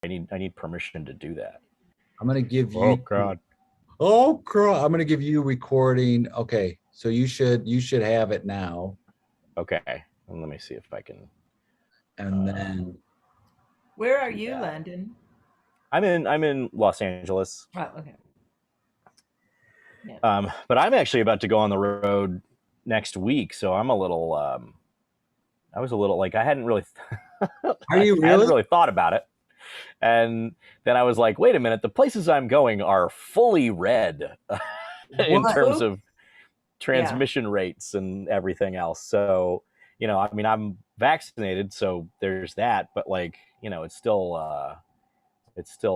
I need permission to do that. I'm gonna give you. Oh God. Oh crap! I'm gonna give you recording. Okay, so you should have it now, Okay. Well, let me see if I can. and then Where are you, Yeah. Landon? I'm in Los Angeles. Oh, okay. But I'm actually about to go on the road next week, so I'm a little. I was a little like I hadn't really. Are you I hadn't really? really thought about it, and then I was like, wait a minute, the places I'm going are fully red in What? terms of transmission rates and everything else. So, I mean, I'm vaccinated, so there's that, but like, it's still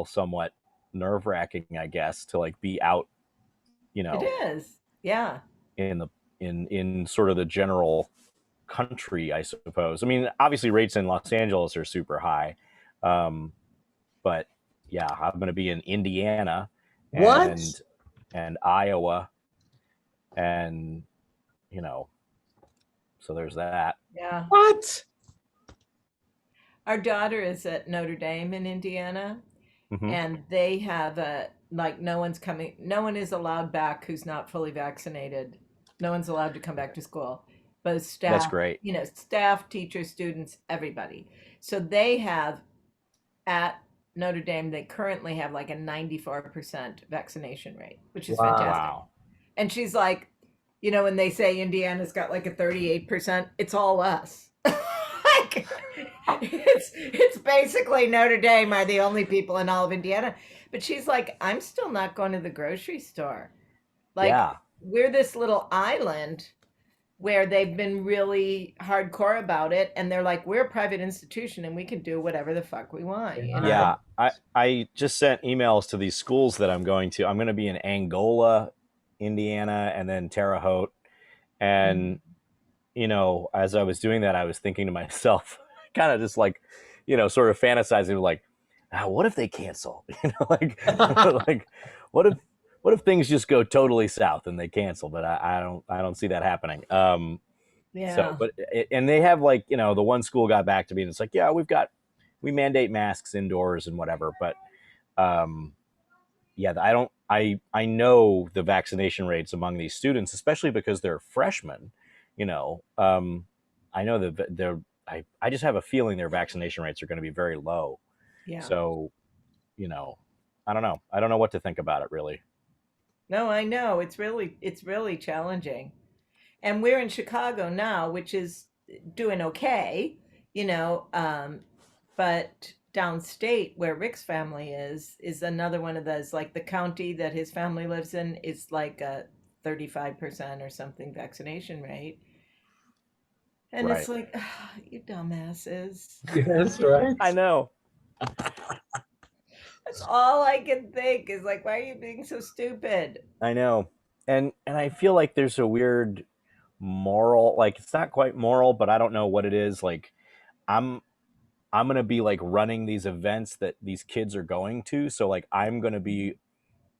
somewhat nerve wracking, I guess, to like be out, It is. Yeah. in the in sort of the general country, I suppose. I mean, obviously rates in Los Angeles are super high. But yeah, I'm going to be in Indiana What? and Iowa, and so there's that. Yeah. What? Our daughter is at Notre Dame in Indiana, Mm-hmm. and they have no one is allowed back who's not fully vaccinated. No one's allowed to come back to school. Both That's staff, great. staff, teachers, students, everybody. So they have at Notre Dame, they currently have like a 94% vaccination rate, which is fantastic. Wow. And she's like, when they say Indiana's got like a 38%, it's all us. Like, it's basically Notre Dame are the only people in all of Indiana. But she's like, I'm still not going to the grocery store. Like, Yeah. we're this little island where they've been really hardcore about it, and they're like, we're a private institution and we can do whatever the fuck we want. Yeah. I just sent emails to these schools that I'm going to. I'm going to be in Angola, Indiana, and then Terre Haute. And, as I was doing that, I was thinking to myself, kind of just like, sort of fantasizing like, what if they cancel? Like, like what if things just go totally south and they cancel? But I don't see that happening. Yeah. So, and they have like, the one school got back to me and it's like, yeah, we mandate masks indoors and whatever. But, yeah, I know the vaccination rates among these students, especially because they're freshmen, I know that I just have a feeling their vaccination rates are going to be very low. Yeah. So, I don't know. I don't know what to think about it really. No, I know. It's really challenging. And we're in Chicago now, which is doing okay, but downstate where Rick's family is another one of those, like the county that his family lives in is like a 35% or something vaccination rate. And Right. it's like, you dumbasses. That's right. I know. That's all I can think is like, why are you being so stupid? I know. And I feel like there's a weird moral, like it's not quite moral, but I don't know what it is. Like I'm going to be like running these events that these kids are going to. So like, I'm going to be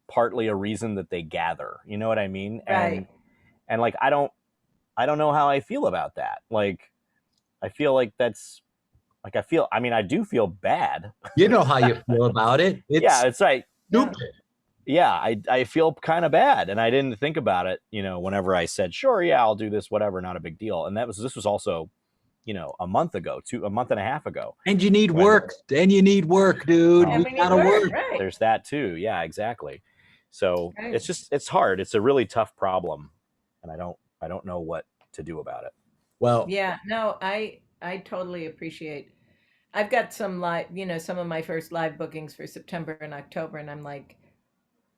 partly a reason that they gather, you know what I mean? Right. And like, I don't know how I feel about that. Like, I feel like that's like, I do feel bad. You know how you feel about it. Yeah, it's like, stupid. yeah, I feel kind of bad. And I didn't think about it, whenever I said, sure, yeah, I'll do this, whatever, not a big deal. And this was also, a month and a half ago. And you need work. And you need work, dude. Oh, You gotta work. Right. There's that too. Yeah, exactly. So Right. it's hard. It's a really tough problem. And I don't know what to do about it. Well, Yeah, no, I totally appreciate. I've got some some of my first live bookings for September and October, and I'm like,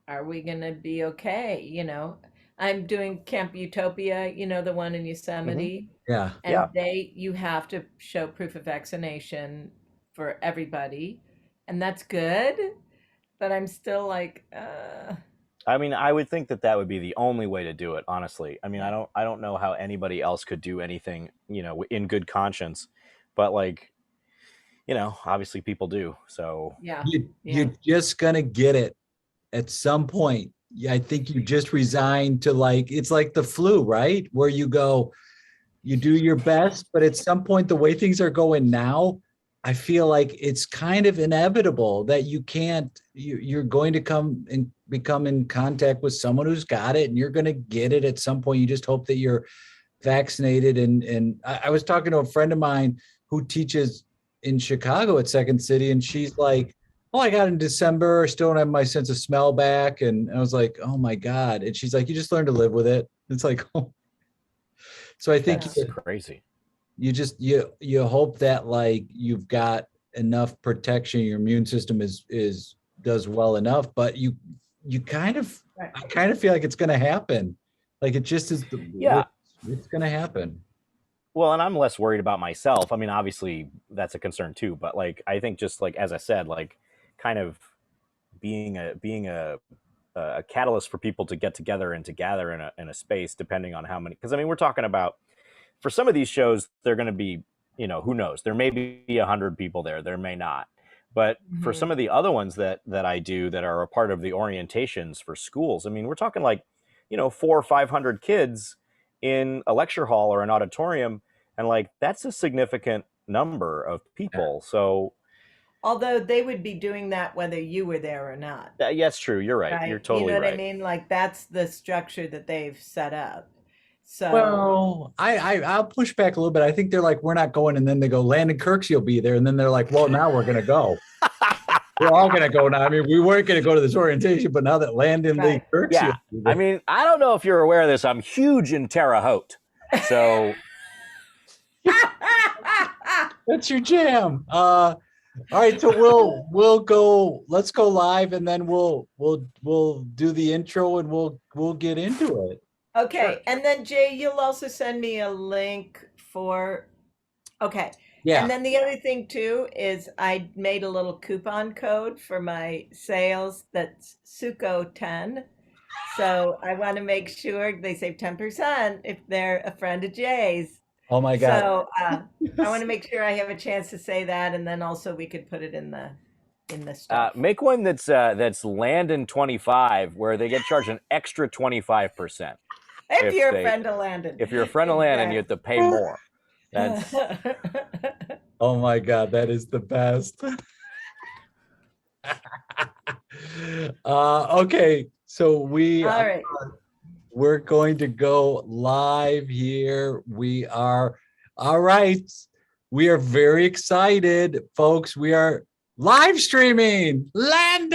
are we gonna be okay? I'm doing Camp Utopia, the one in Yosemite, yeah. and you have to show proof of vaccination for everybody, and that's good, but I'm still like, I mean, I would think that would be the only way to do it, honestly. I mean, I don't know how anybody else could do anything, in good conscience, but like, obviously people do. So yeah, You're just gonna get it at some point. I think you just resigned to like, it's like the flu, right? Where you go, you do your best, but at some point, the way things are going now, I feel like it's kind of inevitable that you're going to come and become in contact with someone who's got it, and you're going to get it at some point. You just hope that you're vaccinated. And I was talking to a friend of mine who teaches in Chicago at Second City, and she's like, "Oh, I got it in December. Still don't have my sense of smell back." And I was like, "Oh my God." And she's like, "You just learn to live with it." It's like, oh. So I think That's crazy. you hope that like you've got enough protection, your immune system is does well enough, but you kind of I kind of feel like it's going to happen. Like it just is Yeah. it's going to happen. Well, and I'm less worried about myself. I mean, obviously that's a concern too, but like I think just like as I said, like kind of being a catalyst for people to get together and to gather in a space, depending on how many. Because I mean, we're talking about for some of these shows, they're going to be, who knows? There may be 100 people there, there may not. But for some of the other ones that I do that are a part of the orientations for schools, I mean, we're talking like, 400 or 500 kids in a lecture hall or an auditorium, and like that's a significant number of people. So Although they would be doing that whether you were there or not, yes, true. You're right. You're right? You totally know what I right. mean? Like that's the structure that they've set up. So, Well, I'll push back a little bit. I think they're like, we're not going, and then they go, Landon Kirksey will be there, and then they're like, well, now we're gonna go. We're all gonna go now. I mean, we weren't gonna go to this orientation, but now that Landon Lee right. Kirksey Yeah. will be I there. mean, I don't know if you're aware of this. I'm huge in Terre Haute. So That's your jam. All right, so we'll go. Let's go live, and then we'll do the intro, and we'll get into it. Okay. And then Jay, you'll also send me a link for okay. And Yeah. then the other thing too is I made a little coupon code for my sales that's Suko 10. So I want to make sure they save 10% if they're a friend of Jay's. Oh my God. So I want to make sure I have a chance to say that, and then also we could put it in the stuff. make one that's Landon 25, where they get charged an extra 25%. If you're a friend of Landon. If you're a friend of Landon, you have to pay more. That's Oh my God, that is the best. Okay, so All right. we're going to go live here. We are all right. We are very excited, folks. We are live streaming Landon.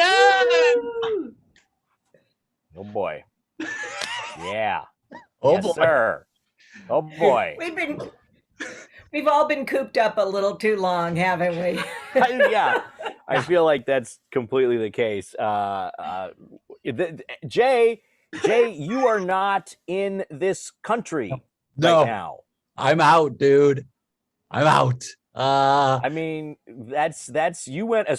oh boy. Yeah. Oh yes, boy. sir. Oh boy. We've all been cooped up a little too long, haven't we? Yeah. I feel like that's completely the case. Jay, you are not in this country right now. I'm out, dude. I'm out. I mean, that's you went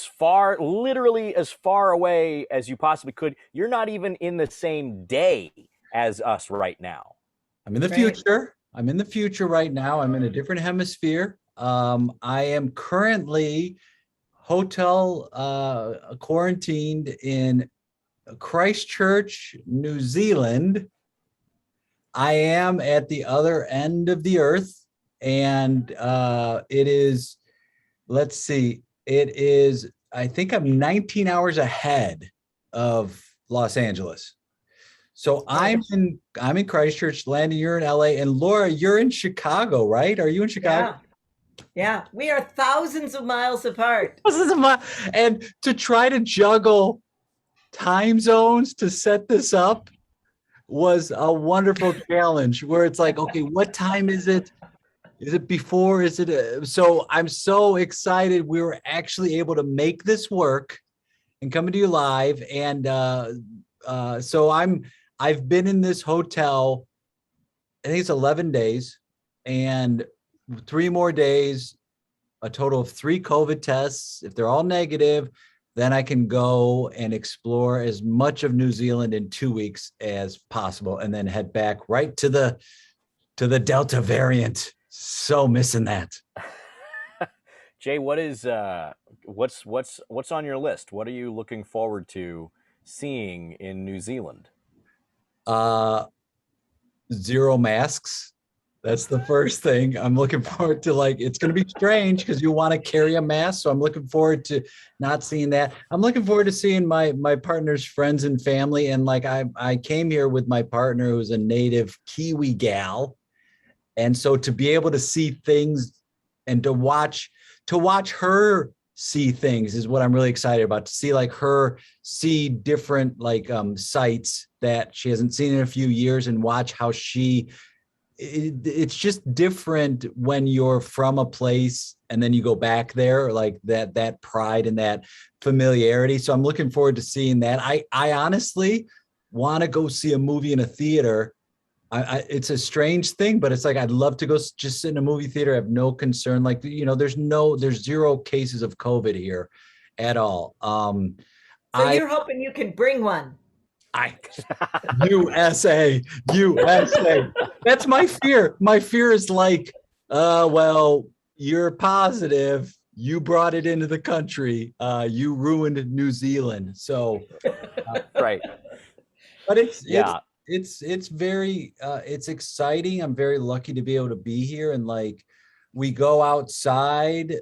literally as far away as you possibly could. You're not even in the same day as us right now. I'm in the future. I'm in the future right now. I'm in a different hemisphere. I am currently hotel quarantined in Christchurch, New Zealand. I am at the other end of the earth, and it is, let's see, it is, I think I'm 19 hours ahead of Los Angeles. So I'm in Christchurch. Landon, you're in LA, and Laura, you're in Chicago, right? Are you in Chicago? Yeah. We are thousands of miles apart. And to try to juggle time zones to set this up was a wonderful challenge, where it's like, okay, what time is it? Is it before? Is it? So I'm so excited we were actually able to make this work and coming to you live. And so I've been in this hotel, I think it's 11 days, and 3 more days, a total of 3 COVID tests. If they're all negative, then I can go and explore as much of New Zealand in 2 weeks as possible, and then head back right to the Delta variant. So missing that. Jay, what's on your list? What are you looking forward to seeing in New Zealand? 0 masks. That's the first thing. I'm looking forward to, like, it's going to be strange because you want to carry a mask. So I'm looking forward to not seeing that. I'm looking forward to seeing my partner's friends and family. And like I came here with my partner who's a native Kiwi gal. And so to be able to see things and to watch her see things is what I'm really excited about. To see like her see different like sites that she hasn't seen in a few years and watch how it's just different when you're from a place and then you go back there, like that pride and that familiarity. So I'm looking forward to seeing that. I honestly want to go see a movie in a theater. It's a strange thing, but it's like I'd love to go just sit in a movie theater. I have no concern. Like, there's zero cases of COVID here at all. So I you're hoping you can bring one. I USA. That's my fear. My fear is like, well, you're positive. You brought it into the country. You ruined New Zealand. So, Right. but Yeah. it's very it's exciting. I'm very lucky to be able to be here. And like, we go outside.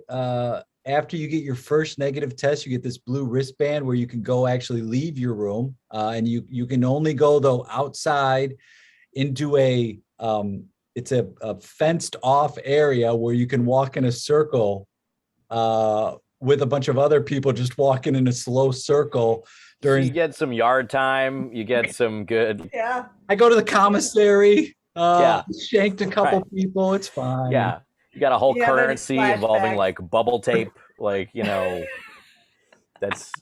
After you get your first negative test, you get this blue wristband where you can go actually leave your room, and you can only go though outside into it's a fenced off area where you can walk in a circle with a bunch of other people just walking in a slow circle So during. you get some yard time. You get some good. Yeah. I go to the commissary, Yeah. shanked a couple Right. people. It's fine. Yeah. You got a whole You have any currency involving flashbacks? like bubble tape. Like, that's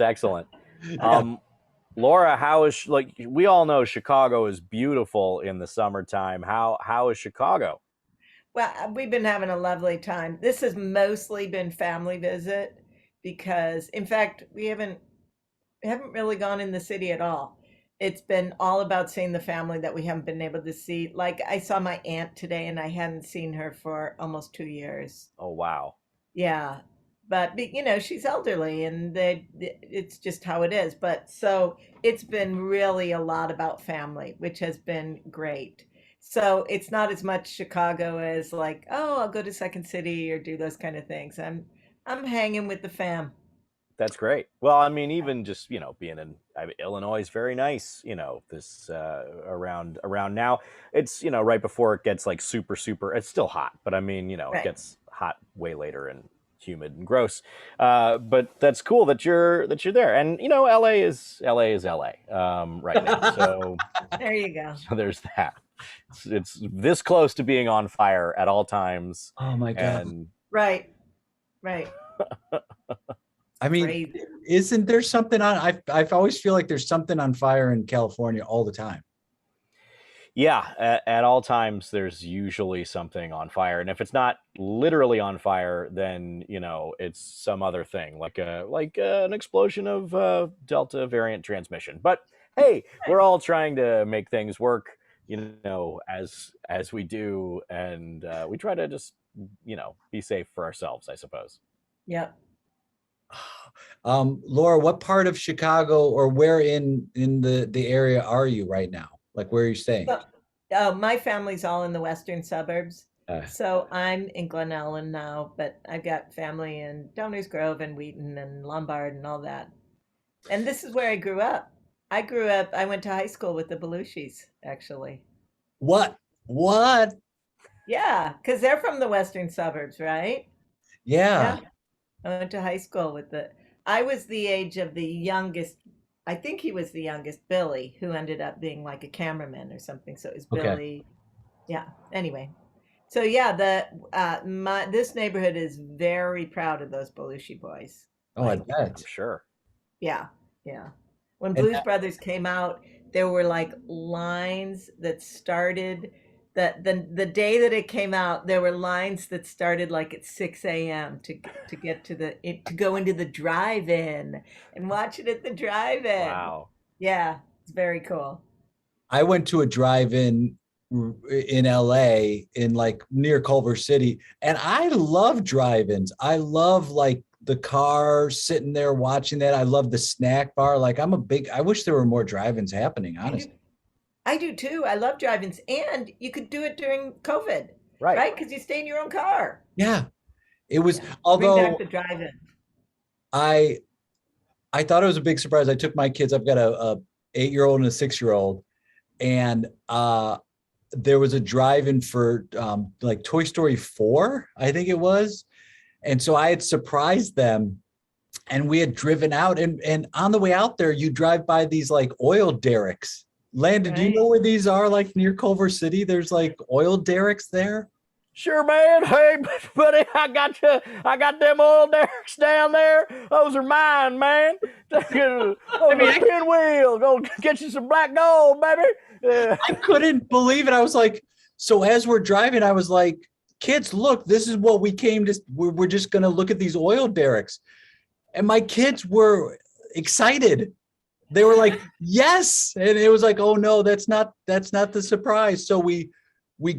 excellent. Yeah. Laura, how is like we all know Chicago is beautiful in the summertime. How is Chicago? Well, we've been having a lovely time. This has mostly been family visit because, in fact, we haven't really gone in the city at all. It's been all about seeing the family that we haven't been able to see. Like I saw my aunt today, and I hadn't seen her for almost 2 years. Oh wow. Yeah, but she's elderly, and it's just how it is. But so it's been really a lot about family, which has been great. So it's not as much Chicago as like, oh, I'll go to Second City or do those kind of things. I'm hanging with the fam. That's great. Well, I mean, even just being in Illinois is very nice. This around now, it's right before it gets like super super. It's still hot, but I mean, it Right. gets hot way later and humid and gross. But that's cool that you're there, and LA is LA right now. So There you go. so there's that. It's this close to being on fire at all times, Oh my God. and Right. Right. I mean, Crazy. isn't there something on? I always feel like there's something on fire in California all the time. yeah, at all times there's usually something on fire, and if it's not literally on fire, then it's some other thing, like an explosion of Delta variant transmission. But hey, we're all trying to make things work, as we do, and we try to just be safe for ourselves, I suppose. Yep. Laura, what part of Chicago or where in the area are you right now? Like, where are you staying? My family's all in the western suburbs. Uh, So I'm in Glen Ellen now, but I've got family in Downers Grove and Wheaton and Lombard and all that. And this is where I grew up. I went to high school with the Belushis, actually. what? What? Yeah, because they're from the western suburbs, right? Yeah. Yeah. I went to high school I was the age of the youngest, I think he was the youngest, Billy, who ended up being like a cameraman or something. So it was Okay. Billy. Yeah. Anyway. So yeah, this neighborhood is very proud of those Belushi boys. Oh, I Like, bet. I'm sure. yeah, yeah. When And Blues Brothers came out, there were like lines that started the day that it came out, there were lines that started like at 6 a.m. to get to go into the drive-in and watch it at the drive-in. Wow. Yeah, it's very cool. I went to a drive-in in LA in like near Culver City, and I love drive-ins. I love like the car sitting there watching that. I love the snack bar. Like, I wish there were more drive-ins happening, honestly. I do too. I love drive-ins, and you could do it during COVID, Right. right? Because you stay in your own car. Yeah, it was, Yeah. Bring back although the drive-in. I I thought it was a big surprise. I took my kids, I've got a 8-year-old and a 6-year-old, and there was a drive-in for like Toy Story 4, I think it was. And so I had surprised them, and we had driven out, and on the way out there, you drive by these like oil derricks. Landon, do you Right. know where these are? Like near Culver City, there's like oil derricks there. Sure, man. Hey, buddy, I got them oil derricks down there. Those are mine, man. Those mean, are pinwheels. Go get you some black gold, baby. I couldn't believe it. I was like, so as we're driving, I was like, kids, look, this is what we came to. We're just going to look at these oil derricks. And my kids were excited. They were like, yes. And it was like, oh no, that's not the surprise. So we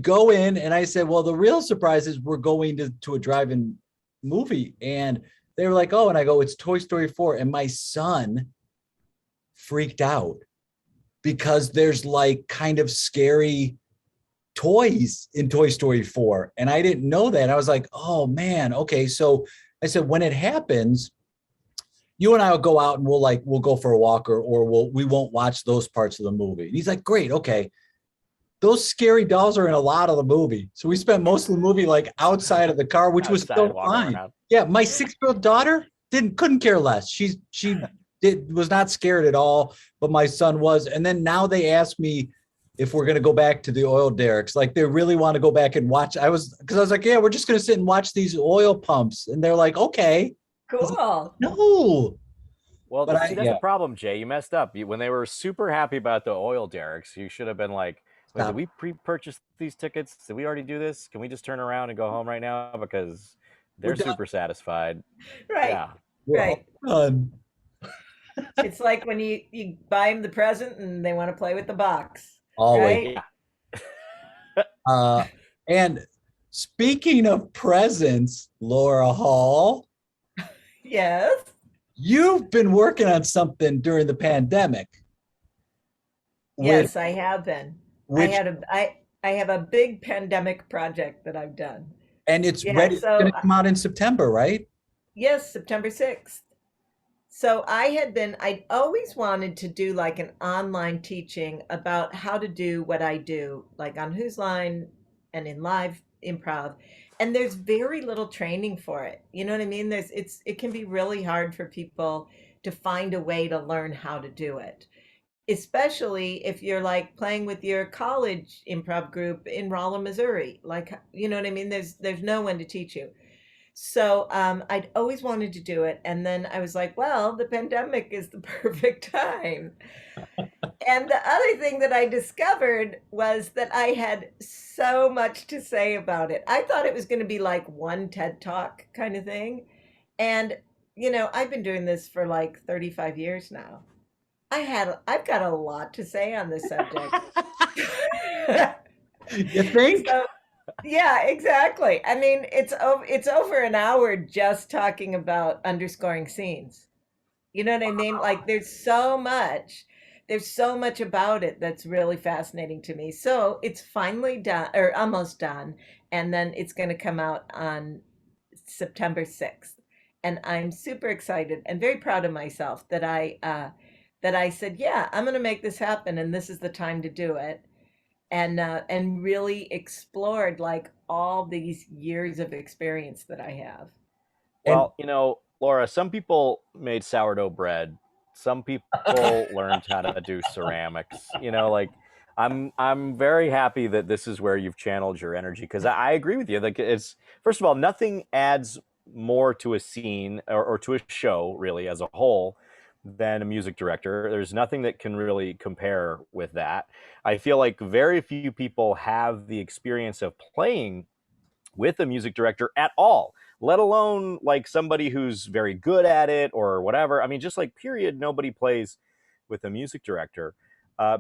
go in, and I said, well, the real surprise is we're going to a drive-in movie. And they were like, oh, and I go, it's Toy Story 4. And my son freaked out because there's like kind of scary toys in Toy Story 4. And I didn't know that. I was like, oh man, okay. So I said, when it happens, you and I will go out and we'll go for a walk, or we won't watch those parts of the movie. And he's like, great, okay. Those scary dolls are in a lot of the movie. So we spent most of the movie like outside of the car, which was still fine. Around. Yeah, my 6-year-old daughter couldn't care less. She was not scared at all, but my son was. And then now they ask me if we're going to go back to the oil derricks. Like they really want to go back and watch. Because I was like, yeah, we're just going to sit and watch these oil pumps. And they're like, okay. Cool. Like, no. Well, that's the problem, Jay. You messed up. When they were super happy about the oil derricks, you should have been like, wait, did we pre-purchase these tickets? Did we already do this? Can we just turn around and go home right now? Because they're super satisfied. Right. Yeah. Right. It's like when you buy them the present and they want to play with the box. Always. Right? And speaking of presents, Laura Hall. Yes. You've been working on something during the pandemic. Yes, I have been. I have a big pandemic project that I've done. And it's ready. It's going to come out in September, right? Yes, September 6th. So I'd always wanted to do like an online teaching about how to do what I do, like on Whose Line and in live improv. And there's very little training for it. You know what I mean? It can be really hard for people to find a way to learn how to do it, especially if you're like playing with your college improv group in Rolla, Missouri. Like, you know what I mean? There's no one to teach you. So I'd always wanted to do it. And then I was like, well, the pandemic is the perfect time. And the other thing that I discovered was that I had so much to say about it. I thought it was going to be like one TED Talk kind of thing. And, I've been doing this for like 35 years now. I've got a lot to say on this subject. You think? So, yeah, exactly. I mean, it's over an hour just talking about underscoring scenes. You know what I mean? Like there's so much about it that's really fascinating to me. So it's finally done, or almost done, and then it's going to come out on September 6th. And I'm super excited and very proud of myself that I said, yeah, I'm going to make this happen, and this is the time to do it. And really explored like all these years of experience that I have. Well, Laura, some people made sourdough bread. Some people learned how to do ceramics. Like I'm very happy that this is where you've channeled your energy, because I agree with you. Like it's, first of all, nothing adds more to a scene or to a show really as a whole than a music director. There's nothing that can really compare with that. I feel like very few people have the experience of playing with a music director at all, let alone like somebody who's very good at it or whatever. I mean, just like period, nobody plays with a music director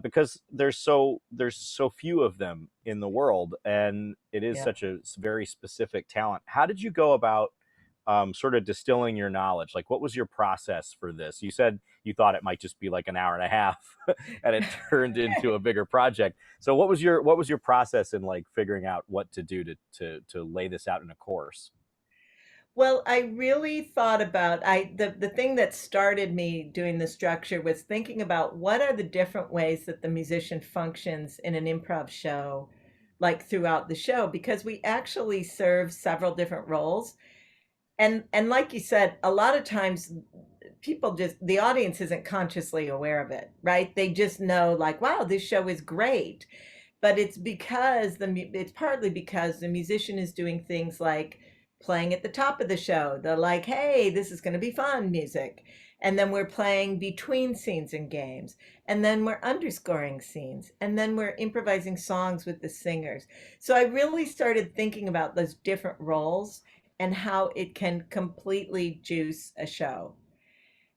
because there's so few of them in the world, and it is such a very specific talent. How did you go about sort of distilling your knowledge? Like, what was your process for this? You said you thought it might just be like an hour and a half, and it turned into a bigger project. So, what was your process in like figuring out what to do to lay this out in a course? Well, I really thought about the thing that started me doing the structure was thinking about what are the different ways that the musician functions in an improv show, like throughout the show, because we actually serve several different roles. And like you said, a lot of times people just the audience isn't consciously aware of it, right? They just know like, wow, this show is great. But it's partly because the musician is doing things like playing at the top of the show. They're like, hey, this is going to be fun music. And then we're playing between scenes and games. And then we're underscoring scenes. And then we're improvising songs with the singers. So I really started thinking about those different roles and how it can completely juice a show.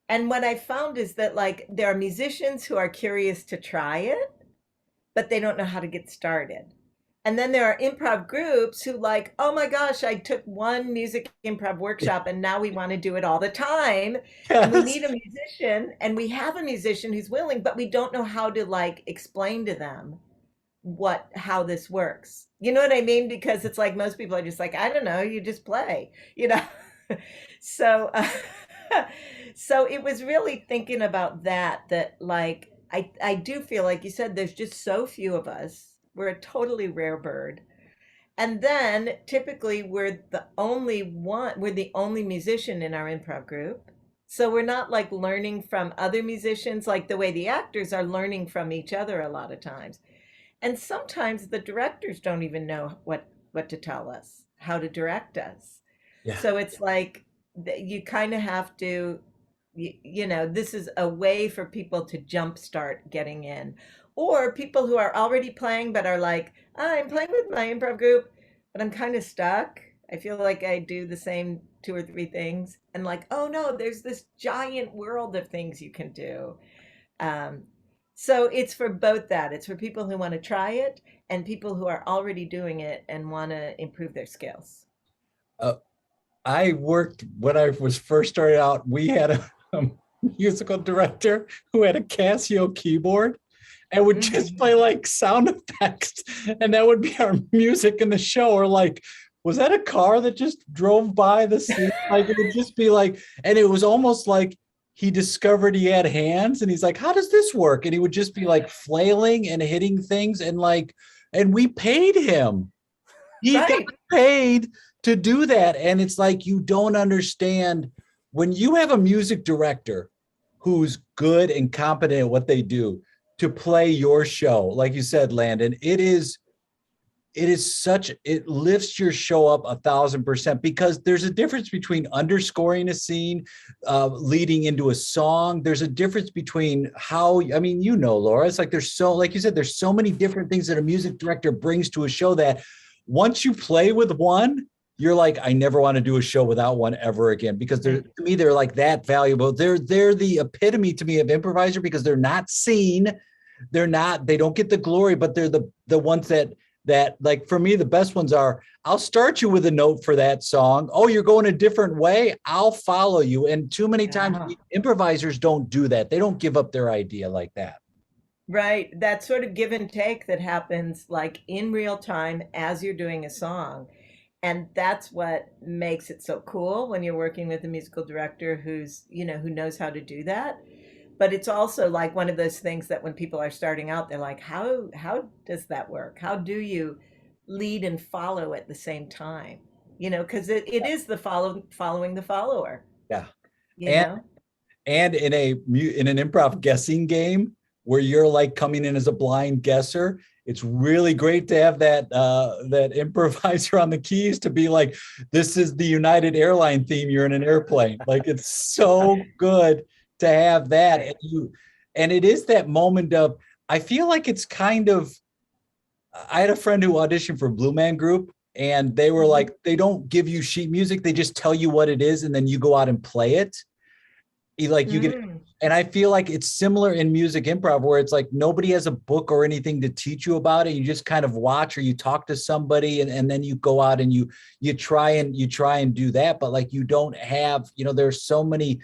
And what I found is that like there are musicians who are curious to try it, but they don't know how to get started. And then there are improv groups who like, oh my gosh, I took one music improv workshop and now we want to do it all the time. And we Yes. need a musician and we have a musician who's willing, but we don't know how to like explain to them how this works. You know what I mean? Because it's like most people are just like, I don't know, you just play, you know? so so it was really thinking about that like I do feel like you said there's just so few of us. We're a totally rare bird. And then typically we're the only musician in our improv group. So we're not like learning from other musicians like the way the actors are learning from each other a lot of times. And sometimes the directors don't even know what to tell us, how to direct us. Yeah. So it's like you kind of have to this is a way for people to jumpstart getting in. Or people who are already playing but are like, I'm playing with my improv group, but I'm kind of stuck. I feel like I do the same two or three things. And like, oh no, there's this giant world of things you can do. Um, so it's for both that. It's for people who want to try it and people who are already doing it and want to improve their skills. Uh, I worked when I was first started out. We had a musical director who had a Casio keyboard and would just play like sound effects, and that would be our music in the show. Or like, was that a car that just drove by the scene? Like it would just be like, and it was almost like he discovered he had hands, and he's like, "How does this work?" And he would just be like flailing and hitting things, and like, and we paid him. He got Right. paid to do that. And it's like, you don't understand when you have a music director who's good and competent at what they do to play your show. Like you said, Landon, it lifts your show up 1,000%, because there's a difference between underscoring a scene, leading into a song. There's a difference between Laura, it's like like you said, there's so many different things that a music director brings to a show that once you play with one, you're like, I never want to do a show without one ever again, because to me, they're like that valuable. They're the epitome to me of improviser, because they're not seen. They don't get the glory, but they're the ones that like, for me, the best ones are, I'll start you with a note for that song. Oh, you're going a different way. I'll follow you. And too many times improvisers don't do that. They don't give up their idea like that. Right. That sort of give and take that happens like in real time as you're doing a song. And that's what makes it so cool when you're working with a musical director who knows how to do that. But it's also like one of those things that when people are starting out, they're like, how does that work? How do you lead and follow at the same time? Because it is following the follower, Yeah. you And know? and in an improv guessing game where you're like coming in as a blind guesser, it's really great to have that improviser on the keys to be like, this is the United Airline theme, you're in an airplane. Like, it's so good to have that. And it is that moment of, I feel like it's kind of, I had a friend who auditioned for Blue Man Group, and they were like, they don't give you sheet music, they just tell you what it is, and then you go out and play it. You get And I feel like it's similar in music improv where it's like nobody has a book or anything to teach you about it. You just kind of watch or you talk to somebody and then you go out and you try and do that. But like you don't have, there's so many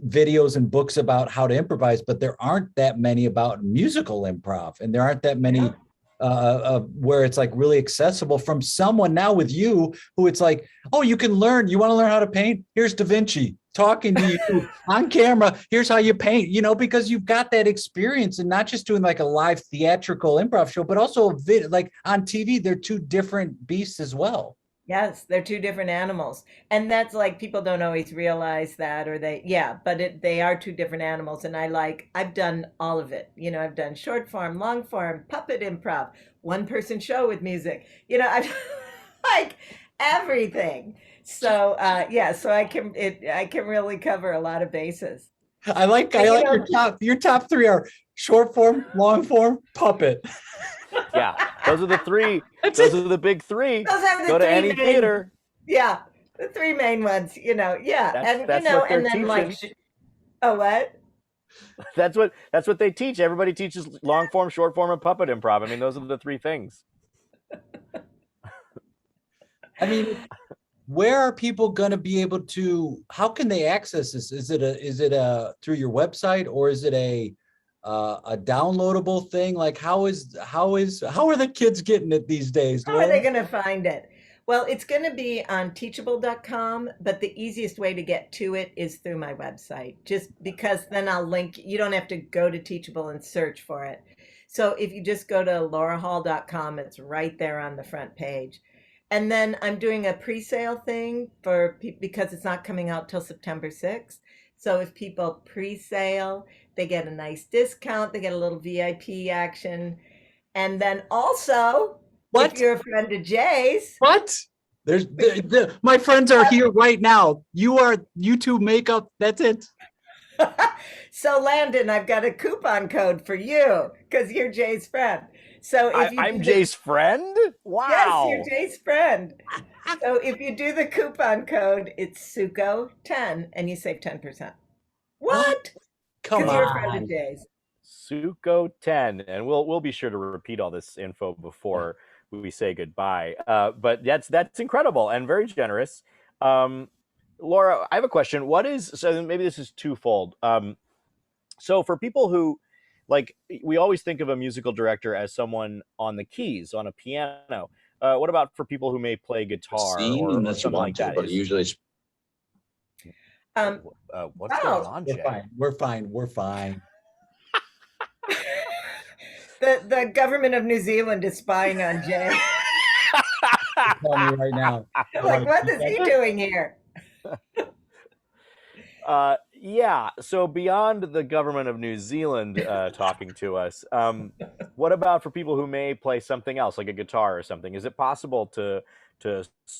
videos and books about how to improvise, but there aren't that many about musical improv, and there aren't that many where it's like really accessible from someone now with you who it's like, oh, you can learn. You want to learn how to paint? Here's Da Vinci talking to you on camera. Here's how you paint, because you've got that experience and not just doing like a live theatrical improv show, but also like on TV. They're two different beasts as well. Yes, they're two different animals. And that's like people don't always realize that, or they are two different animals. And I've done all of it. I've done short form, long form, puppet improv, one person show with music. I've like everything. So so I can really cover a lot of bases. I like your top three are short form, long form, puppet. Yeah, those are the three. Those are the big three. Those are the Go to three any main, theater. Yeah, the three main ones. That's what they're teaching. Oh, what? That's what they teach. Everybody teaches long form, short form, and puppet improv. I mean, those are the three things. I mean, where are people going to be able to? How can they access this? Is it through your website, or is it a downloadable thing? Like how are the kids getting it these days? How are they going to find it? Well, it's going to be on teachable.com, but the easiest way to get to it is through my website, just because then I'll link. You don't have to go to Teachable and search for it. So if you just go to laurahall.com, it's right there on the front page. And then I'm doing a pre-sale thing because it's not coming out till September 6th. So if people pre-sale, they get a nice discount, they get a little VIP action. And then also, if you're a friend of Jay's. What? There's my friends are here right now. You two makeup, that's it. So Landon, I've got a coupon code for you because you're Jay's friend. So if I'm Jay's friend? Wow. Yes, you're Jay's friend. So if you do the coupon code, it's Suko10 and you save 10%. What? Come on. You're a friend of Jay's. Suko10. And we'll be sure to repeat all this info before we say goodbye. But that's incredible and very generous. Laura, I have a question. So maybe this is twofold. So for people who, like, we always think of a musical director as someone on the keys, on a piano. What about for people who may play guitar or something like that? But usually what's going on, Jay? We're fine. The government of New Zealand is spying on Jay. Tell me right now. Like, what is he doing here? Yeah. So beyond the government of New Zealand talking to us, what about for people who may play something else, like a guitar or something? Is it possible to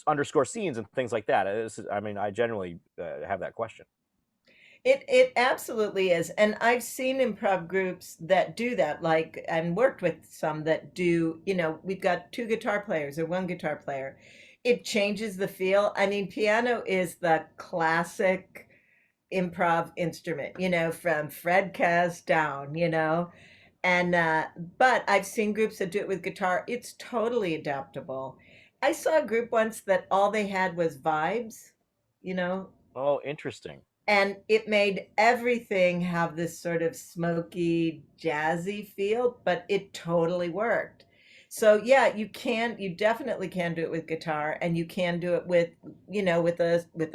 underscore scenes and things like that? I generally have that question. It absolutely is. And I've seen improv groups that do that, and worked with some that do, we've got two guitar players or one guitar player. It changes the feel. I mean, piano is the classic improv instrument, from Fred Kaz down, and but I've seen groups that do it with guitar. It's totally adaptable. I saw a group once that all they had was vibes, Oh, interesting. and it made everything have this sort of smoky, jazzy feel, but it totally worked. So yeah, you definitely can do it with guitar, and you can do it with, with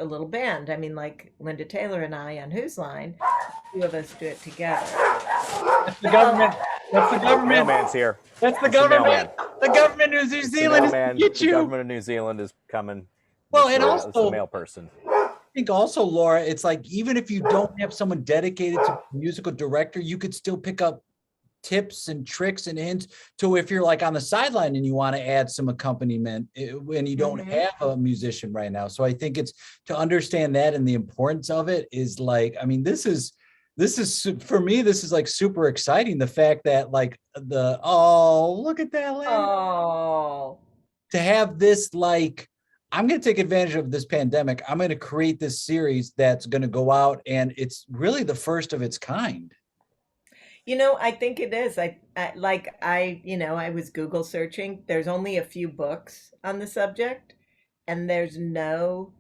a little band. I mean, like Linda Taylor and I on Whose Line, two of us do it together. That's the government. That's the government. Mailman's here. That's the government. The government of New Zealand is get you. The government of New Zealand is coming. Well, and also the mail person. I think also, Laura, it's like even if you don't have someone dedicated to musical director, you could still pick up tips and tricks and hints to if you're like on the sideline and you want to add some accompaniment when you don't have a musician right now. So I think it's to understand that, and the importance of it is like, I mean, this is for me, this is like super exciting. The fact that like look at that, Landon. Oh, To have this, like, I'm going to take advantage of this pandemic. I'm going to create this series that's going to go out, and it's really the first of its kind. I think it is. I was Google searching. There's only a few books on the subject, and there's nothing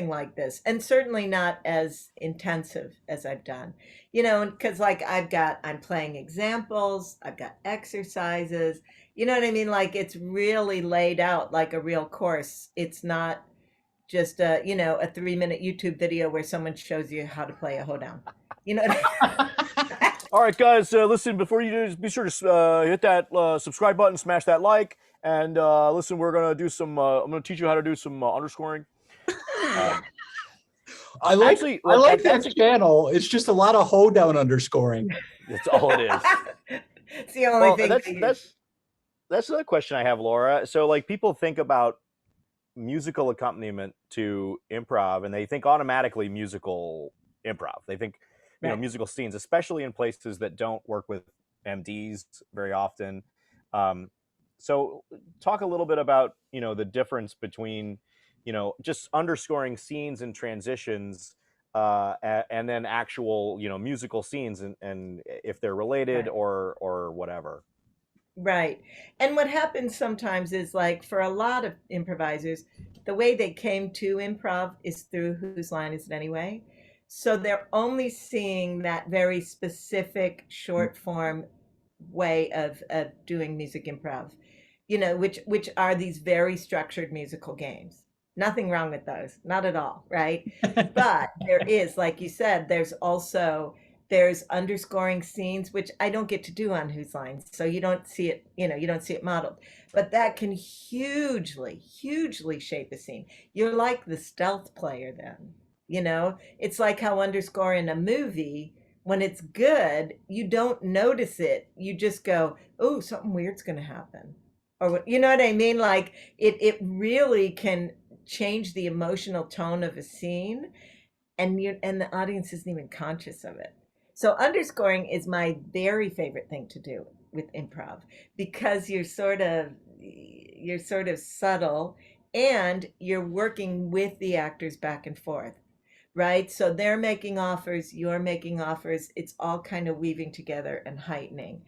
like this, and certainly not as intensive as I've done. Because like I'm playing examples, I've got exercises. You know what I mean? Like it's really laid out like a real course. It's not just a 3-minute YouTube video where someone shows you how to play a hoedown. You know what I All right, guys, listen, before you do, be sure to hit that subscribe button, smash that like, and listen, we're going to do some, I'm going to teach you how to do some underscoring. I like Actually, I like that's that channel. It's just a lot of hoedown underscoring. That's all it is. It's the only Well, thing they use. that's another question I have, Laura. So, like, people think about musical accompaniment to improv, and they think automatically musical improv. They think, Right. musical scenes, especially in places that don't work with MDs very often. Um, so, talk a little bit about the difference between just underscoring scenes and transitions, and then actual musical scenes, and if they're related Right. or whatever. Right. And what happens sometimes is like for a lot of improvisers, the way they came to improv is through whose line is it anyway? So they're only seeing that very specific short form way of doing music improv, which are these very structured musical games. Nothing wrong with those, not at all, right? But there is, like you said, there's underscoring scenes, which I don't get to do on Whose Lines, so you don't see it, you don't see it modeled. But that can hugely, hugely shape a scene. You're like the stealth player then, It's like how underscore in a movie, when it's good, you don't notice it. You just go, oh, something weird's going to happen. Or, you know what I mean? Like it really can change the emotional tone of a scene, and the audience isn't even conscious of it. So underscoring is my very favorite thing to do with improv, because you're sort of subtle, and you're working with the actors back and forth, right? So they're making offers, you're making offers, it's all kind of weaving together and heightening.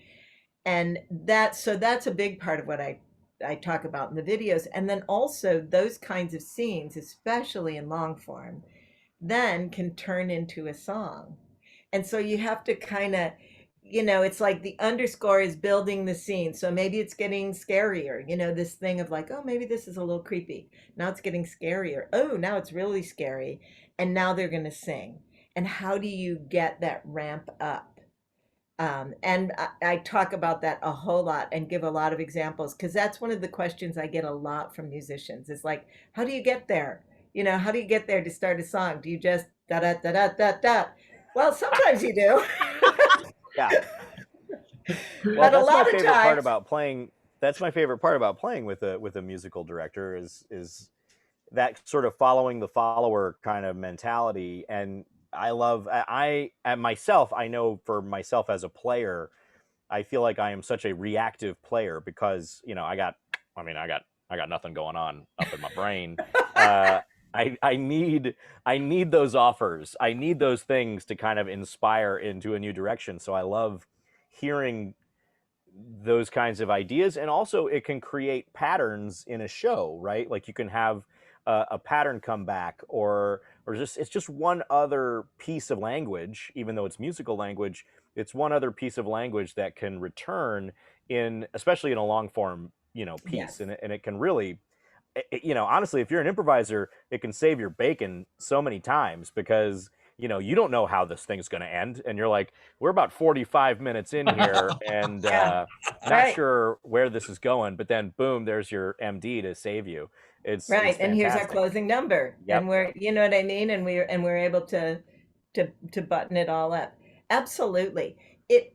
And that's a big part of what I talk about in the videos. And then also those kinds of scenes, especially in long form, then can turn into a song. And so you have to kind of, it's like the underscore is building the scene. So maybe it's getting scarier, this thing of like, oh, maybe this is a little creepy. Now it's getting scarier. Oh, now it's really scary. And now they're going to sing. And how do you get that ramp up? And I talk about that a whole lot and give a lot of examples, because that's one of the questions I get a lot from musicians. Is like, how do you get there? How do you get there to start a song? Do you just da da da da da da? Well, sometimes you do. Yeah. Well, But a that's my lot of favorite part times, about playing. That's my favorite part about playing with a musical director is that sort of following the follower kind of mentality. And I love I at myself, I know for myself as a player, I feel like I am such a reactive player because, I got nothing going on up in my brain. Uh I need those offers. I need those things to kind of inspire into a new direction. So I love hearing those kinds of ideas, and also it can create patterns in a show, right? Like you can have a pattern come back, or just it's just one other piece of language, even though it's musical language. It's one other piece of language that can return in, especially in a long form piece, yes. and it can really honestly, if you're an improviser, it can save your bacon so many times, because you don't know how this thing's going to end, and you're like, we're about 45 minutes in here, and Yeah. not Right. sure where this is going, but then boom, there's your MD to save you. It's Right. And here's our fantastic. closing number. Yep. And you know what I mean? And we're able to button it all up. Absolutely.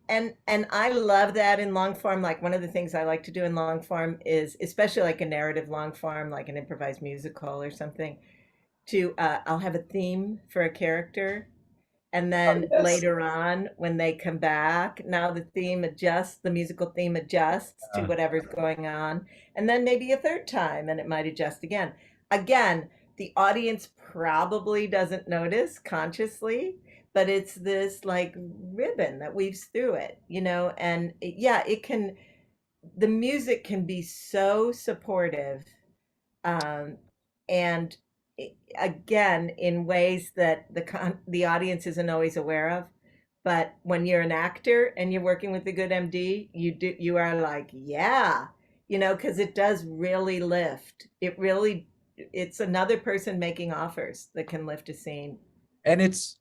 And I love that in long form. Like one of the things I like to do in long form is, especially like a narrative long form, like an improvised musical or something, to I'll have a theme for a character, and Oh, then yes. later on when they come back, now the musical theme adjusts to whatever's going on, and then maybe a third time and it might adjust again. again, the audience probably doesn't notice consciously, but it's this like ribbon that weaves through it, and yeah, it can, the music can be so supportive, um, and again, in ways that the audience isn't always aware of. But when you're an actor and you're working with a good MD, you are like, yeah, because it does really lift. It's another person making offers that can lift a scene. And it's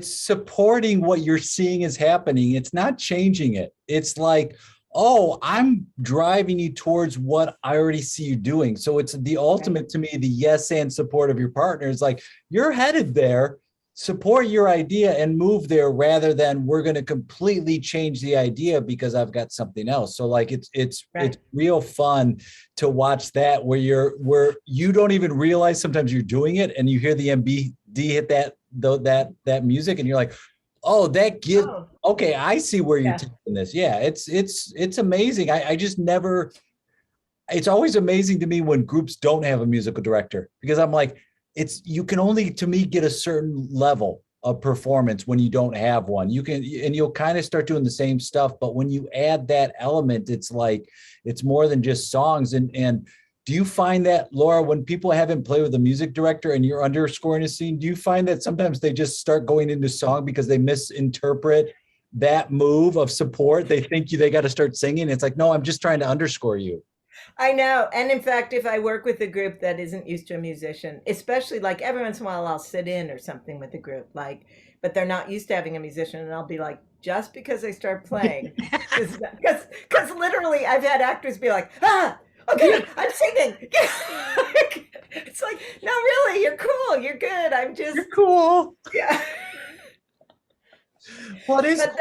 supporting what you're seeing is happening. It's not changing it. It's like, oh, I'm driving you towards what I already see you doing. So it's the ultimate to me, the yes and support of your partner is like, you're headed there, support your idea and move there rather than we're going to completely change the idea because I've got something else. So like it's real fun to watch that where you don't even realize sometimes you're doing it and you hear the MBD hit that music and you're like, oh, that gives, okay, I see where you're taking this. Yeah, it's amazing. I just never, it's always amazing to me when groups don't have a musical director because I'm like, you can only, to me, get a certain level of performance when you don't have one. You'll kind of start doing the same stuff, but when you add that element, it's like, it's more than just songs. And do you find that, Laura, when people haven't played with a music director and you're underscoring a scene, do you find that sometimes they just start going into song because they misinterpret that move of support? They think they got to start singing. It's like, no, I'm just trying to underscore you. I know. And in fact, if I work with a group that isn't used to a musician, especially like every once in a while, I'll sit in or something with a group, but they're not used to having a musician. And I'll be like, just because I start playing, because literally I've had actors be like, okay, I'm singing. It's like, no, really, you're cool. You're good. You're cool. Yeah. What is? But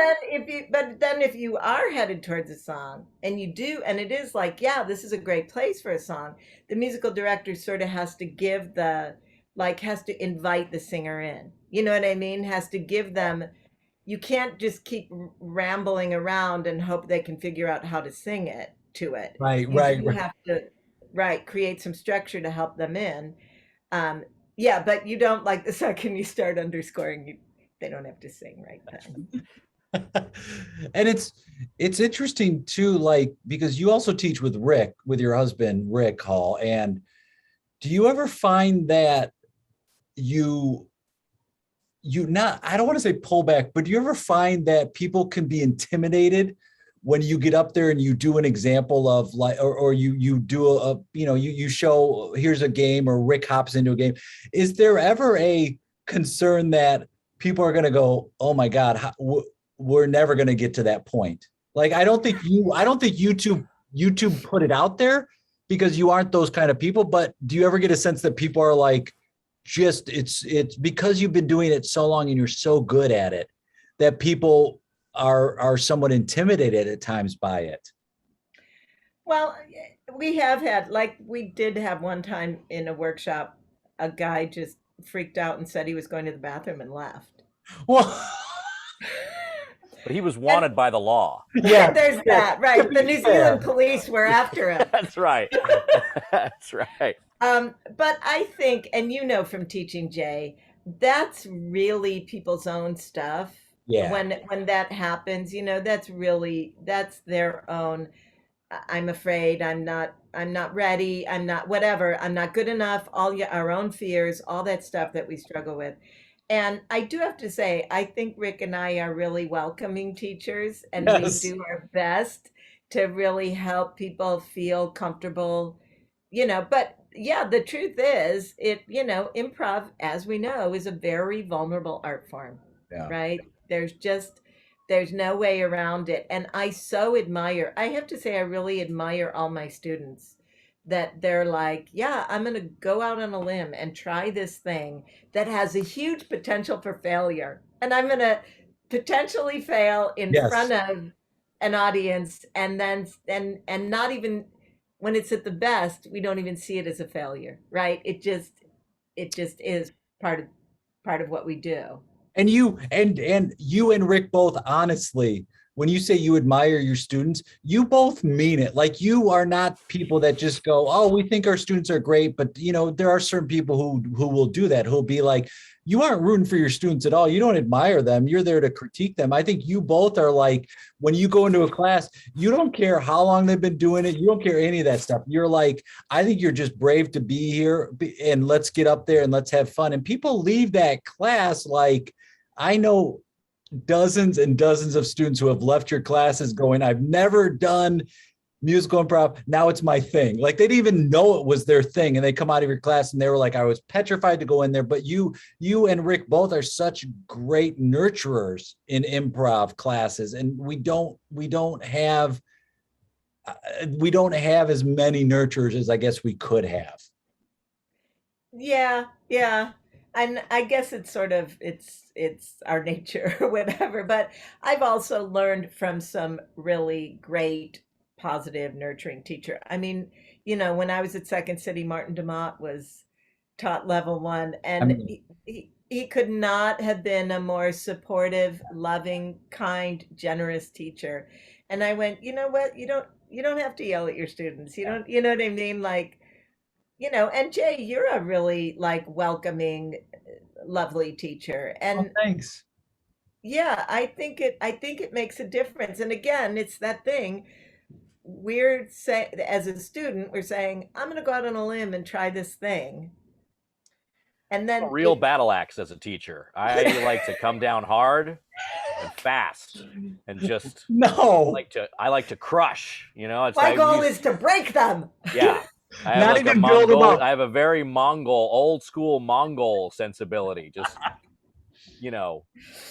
then if you are headed towards a song and you do, and it is like, yeah, this is a great place for a song, the musical director sort of has to has to invite the singer in. You know what I mean? Has to give them, you can't just keep rambling around and hope they can figure out how to sing it to it. You have to, create some structure to help them in. Yeah, but you don't, like, the second you start underscoring, they don't have to sing right then. And it's interesting too, like, because you also teach with your husband, Rick Hall. And do you ever find that I don't want to say pull back, but do you ever find that people can be intimidated when you get up there and you do an example of like, or you do you show, here's a game, or Rick hops into a game. Is there ever a concern that people are going to go, oh my God, we're never going to get to that point? Like, I don't think YouTube put it out there because you aren't those kind of people, but do you ever get a sense that people are like, it's because you've been doing it so long and you're so good at it that people are somewhat intimidated at times by it? Well, we have had, like, we did have one time in a workshop, a guy just freaked out and said he was going to the bathroom and left. Well, but he was wanted by the law. Yeah, there's that, right? The New Zealand police were after him. That's right. That's right. But I think, and from teaching, Jay, that's really people's own stuff. Yeah. When that happens, that's their own. I'm afraid, I'm not ready, I'm not whatever, I'm not good enough, our own fears, all that stuff that we struggle with. And I do have to say, I think Rick and I are really welcoming teachers, and we do our best to really help people feel comfortable, but yeah, the truth is improv, as we know, is a very vulnerable art form. Yeah. Right? There's no way around it. And I have to say, I really admire all my students that they're like, yeah, I'm going to go out on a limb and try this thing that has a huge potential for failure. And I'm going to potentially fail in front of an audience. And then, and not even when it's at the best, we don't even see it as a failure, right? It just is part of what we do. And you and Rick both honestly when you say you admire your students, you both mean it. Like you are not people that just go, "Oh, we think our students are great," but there are certain people who will do that. Who'll be like, "You aren't rooting for your students at all. You don't admire them. You're there to critique them." I think you both are like, when you go into a class, you don't care how long they've been doing it. You don't care any of that stuff. You're like, I think you're just brave to be here, and let's get up there and let's have fun. And people leave that class like, I know dozens and dozens of students who have left your classes going, I've never done musical improv. Now it's my thing. Like they didn't even know it was their thing. And they come out of your class and they were like, I was petrified to go in there. But you and Rick both are such great nurturers in improv classes. And we don't have as many nurturers as I guess we could have. Yeah, yeah. And I guess it's sort of it's our nature or whatever. But I've also learned from some really great, positive, nurturing teacher. I mean, when I was at Second City, Martin DeMott was taught level one, I and mean, he could not have been a more supportive, loving, kind, generous teacher. And I went, you know what? You don't have to yell at your students. You don't, you know what I mean? Like, and Jay, you're a really like welcoming, lovely teacher. oh, And thanks. yeah, I think it makes a difference. And again, it's that thing. We're saying as a student, we're saying, I'm gonna go out on a limb and try this thing. And A then real battle axe as a teacher. I like to come down hard and fast and just No, I like to crush. It's my I goal use, is to break them. yeah. I have not like a even build them Mongol. up. I have a very old school Mongol sensibility. Just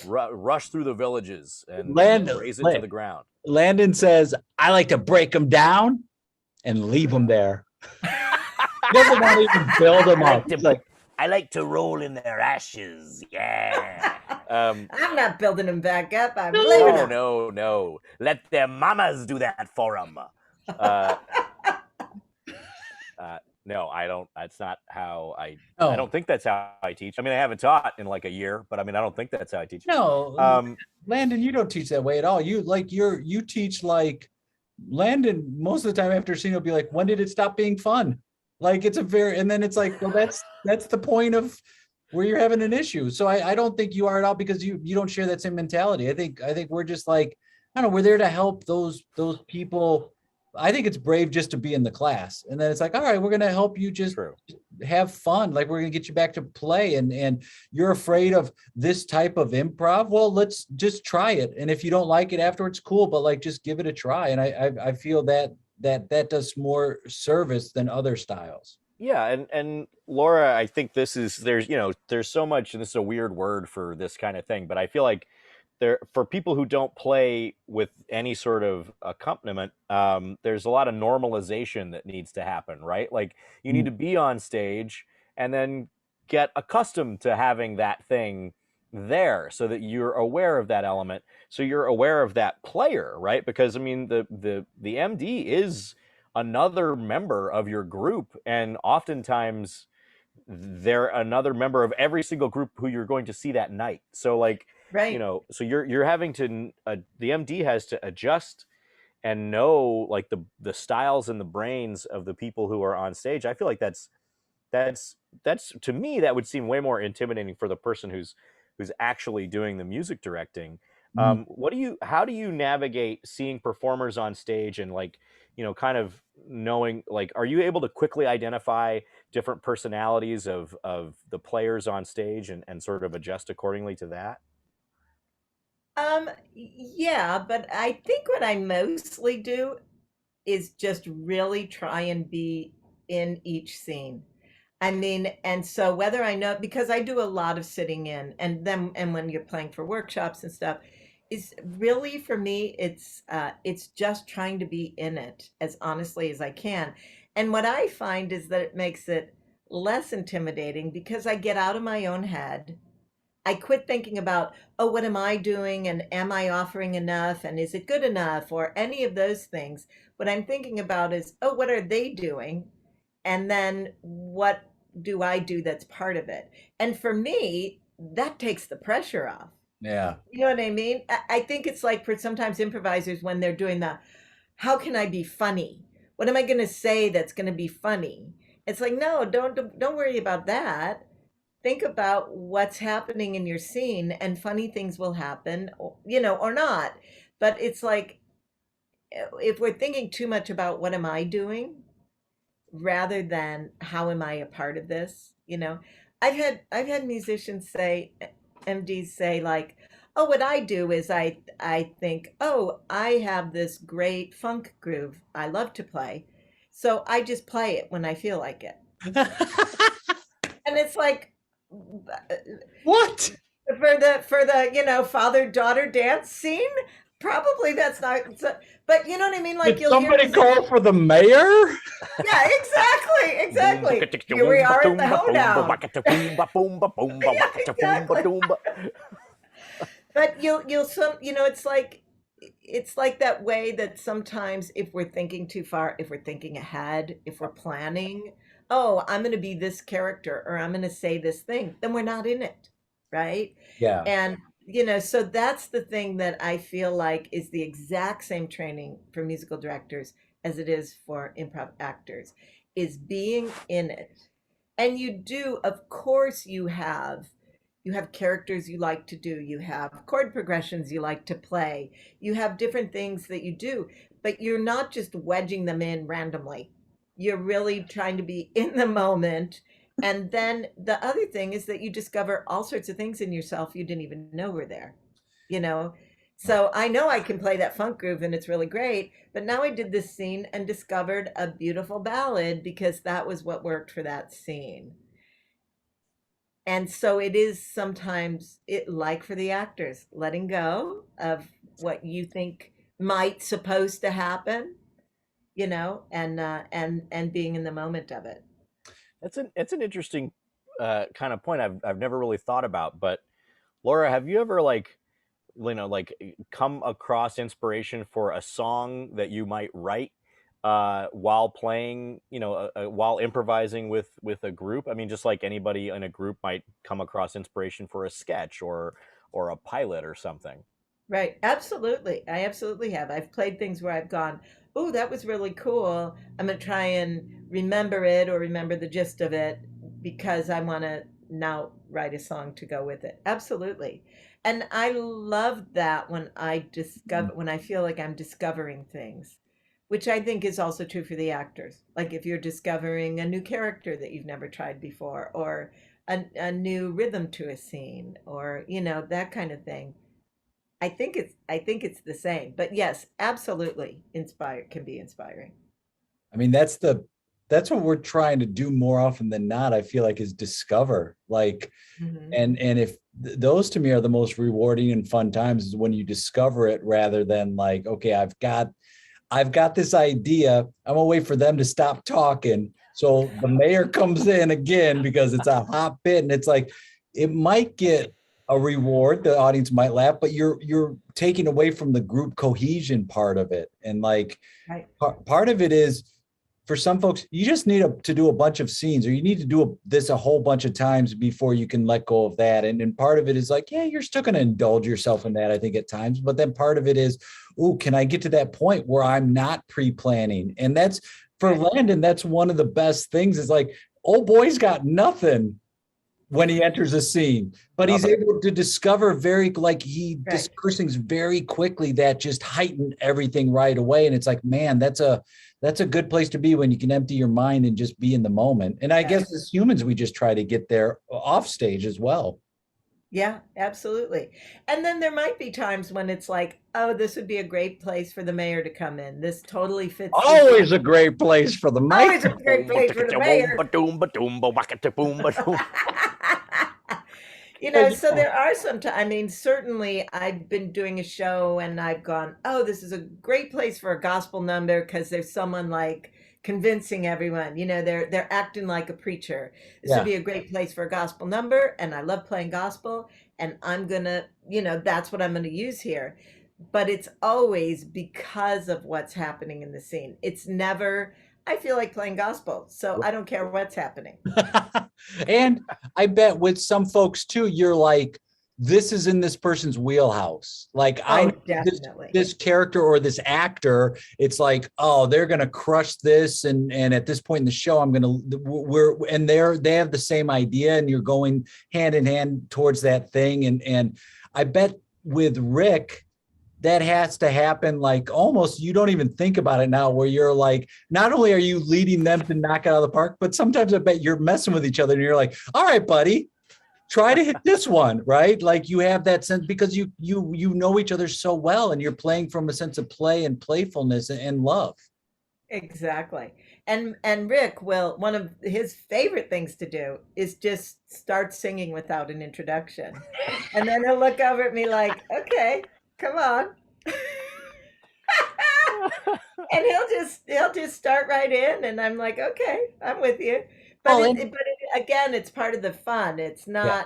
rush through the villages and raise it to the ground. Landon says, I like to break them down and leave them there. He doesn't want to even build them up. I like to roll in their ashes. Yeah. I'm not building them back up. I'm leaving them. No. Let their mamas do that for them. No, I don't. That's not how I. No. I don't think that's how I teach. I mean, I haven't taught in like a year, but I mean, I don't think that's how I teach. No, Landon, you don't teach that way at all. You teach like Landon most of the time after scene will be like, when did it stop being fun? Like and then it's like, well, that's the point of where you're having an issue. So I don't think you are at all because you don't share that same mentality. I think we're just like, I don't know, we're there to help those people. I think it's brave just to be in the class. And then it's like, all right, we're going to help you just have fun. Like we're going to get you back to play. And you're afraid of this type of improv. Well, let's just try it. And if you don't like it afterwards, cool, but like, just give it a try. And I feel that does more service than other styles. Yeah. And Laura, I think there's so much, and this is a weird word for this kind of thing, but I feel like for people who don't play with any sort of accompaniment, there's a lot of normalization that needs to happen, right? Like you need to be on stage and then get accustomed to having that thing there so that you're aware of that element. So you're aware of that player, right? Because I mean, the MD is another member of your group, and oftentimes they're another member of every single group who you're going to see that night. So like, Right. So you're having to the MD has to adjust and know like the styles and the brains of the people who are on stage. I feel like that's to me that would seem way more intimidating for the person who's actually doing the music directing. How do you navigate seeing performers on stage and like, kind of knowing, like, are you able to quickly identify different personalities of the players on stage and sort of adjust accordingly to that? Yeah, but I think what I mostly do is just really try and be in each scene. I mean, and so whether I know, because I do a lot of sitting in, and when you're playing for workshops and stuff, is really for me, it's just trying to be in it as honestly as I can. And what I find is that it makes it less intimidating because I get out of my own head. I quit thinking about, oh, what am I doing? And am I offering enough? And is it good enough? Or any of those things. What I'm thinking about is, oh, what are they doing? And then what do I do that's part of it? And for me, that takes the pressure off. Yeah. You know what I mean? I think it's like for sometimes improvisers when they're doing the, how can I be funny? What am I going to say that's going to be funny? It's like, no, don't worry about that. Think about what's happening in your scene, and funny things will happen, or not. But it's like if we're thinking too much about what am I doing, rather than how am I a part of this? I've had musicians say, MDs say like, oh, what I do is I think, oh, I have this great funk groove I love to play, so I just play it when I feel like it. And it's like, What? for the father daughter dance scene, probably that's not but you know what I mean, like Did you'll hear somebody musicians. call for the mayor? Yeah, exactly. Here we are at the hoedown. Yeah, exactly. But you'll some it's like that way that sometimes if we're thinking too far, if we're thinking ahead, if we're planning, oh, I'm going to be this character or I'm going to say this thing, then we're not in it, right? Yeah. And so that's the thing that I feel like is the exact same training for musical directors as it is for improv actors, is being in it. And you do, of course, you have characters you like to do, you have chord progressions you like to play, you have different things that you do, but you're not just wedging them in randomly. You're really trying to be in the moment. And then the other thing is that you discover all sorts of things in yourself you didn't even know were there you know so I know I can play that funk groove and it's really great, but now I did this scene and discovered a beautiful ballad because that was what worked for that scene. And so it is sometimes, it like for the actors, letting go of what you think might supposed to happen, and being in the moment of it. It's an interesting kind of point I've never really thought about. But Laura, have you ever like come across inspiration for a song that you might write while playing, while improvising with a group? I mean, just like anybody in a group might come across inspiration for a sketch or a pilot or something. Right. Absolutely. I absolutely have. I've played things where I've gone, oh, that was really cool. I'm going to try and remember it or remember the gist of it because I want to now write a song to go with it. Absolutely. And I love that when I feel like I'm discovering things, which I think is also true for the actors. Like if you're discovering a new character that you've never tried before, or a new rhythm to a scene, or, that kind of thing. I think it's the same. But yes, absolutely can be inspiring. I mean, that's what we're trying to do more often than not, I feel like, is discover. Like, Hmm. and if those to me are the most rewarding and fun times is when you discover it rather than like, okay, I've got this idea. I'm gonna wait for them to stop talking. So the mayor comes in again because it's a hot bit, and it's like it might get a reward. The audience might laugh, but you're taking away from the group cohesion part of it. And like Right. part of it is for some folks, you just need to do a bunch of scenes, or you need to do this a whole bunch of times before you can let go of that. And part of it is like, yeah, you're still going to indulge yourself in that, I think, at times. But then part of it is, oh, can I get to that point where I'm not pre-planning? And that's for Right. Landon, that's one of the best things is like, old boy's got nothing when he enters a scene, but he's Nothing. able to discover like he Right. discovers things very quickly that just heighten everything right away. And it's like, man, that's a good place to be when you can empty your mind and just be in the moment. And I Yes. guess as humans, we just try to get there off stage as well. Yeah, absolutely. And then there might be times when it's like, oh, this would be a great place for the mayor to come in. This totally fits the scene. Always a great place for the mic. Always a great place for the mayor. So there are some I mean, certainly I've been doing a show and I've gone, oh, this is a great place for a gospel number because there's someone like convincing everyone, they're acting like a preacher. This would Yeah. be a great place for a gospel number, and I love playing gospel, and I'm gonna, that's what I'm gonna use here. But it's always because of what's happening in the scene. It's never, I feel like playing gospel, so I don't care what's happening. And I bet with some folks too, you're like, this is in this person's wheelhouse. Like I Oh, know definitely. this character or this actor, it's like, oh, they're gonna crush this, and at this point in the show, they have the same idea, and you're going hand in hand towards that thing, and I bet with Rick, that has to happen like almost you don't even think about it now, where you're like, not only are you leading them to knock it out of the park, but sometimes I bet you're messing with each other and you're like, all right, buddy, try to hit this one, right? Like you have that sense because you know each other so well, and you're playing from a sense of play and playfulness and love. Exactly. And Rick will, one of his favorite things to do is just start singing without an introduction. And then he'll look over at me like, "Okay, come on." And he'll just start right in, and I'm like, "Okay, I'm with you." But Well, and again, it's part of the fun. It's yeah,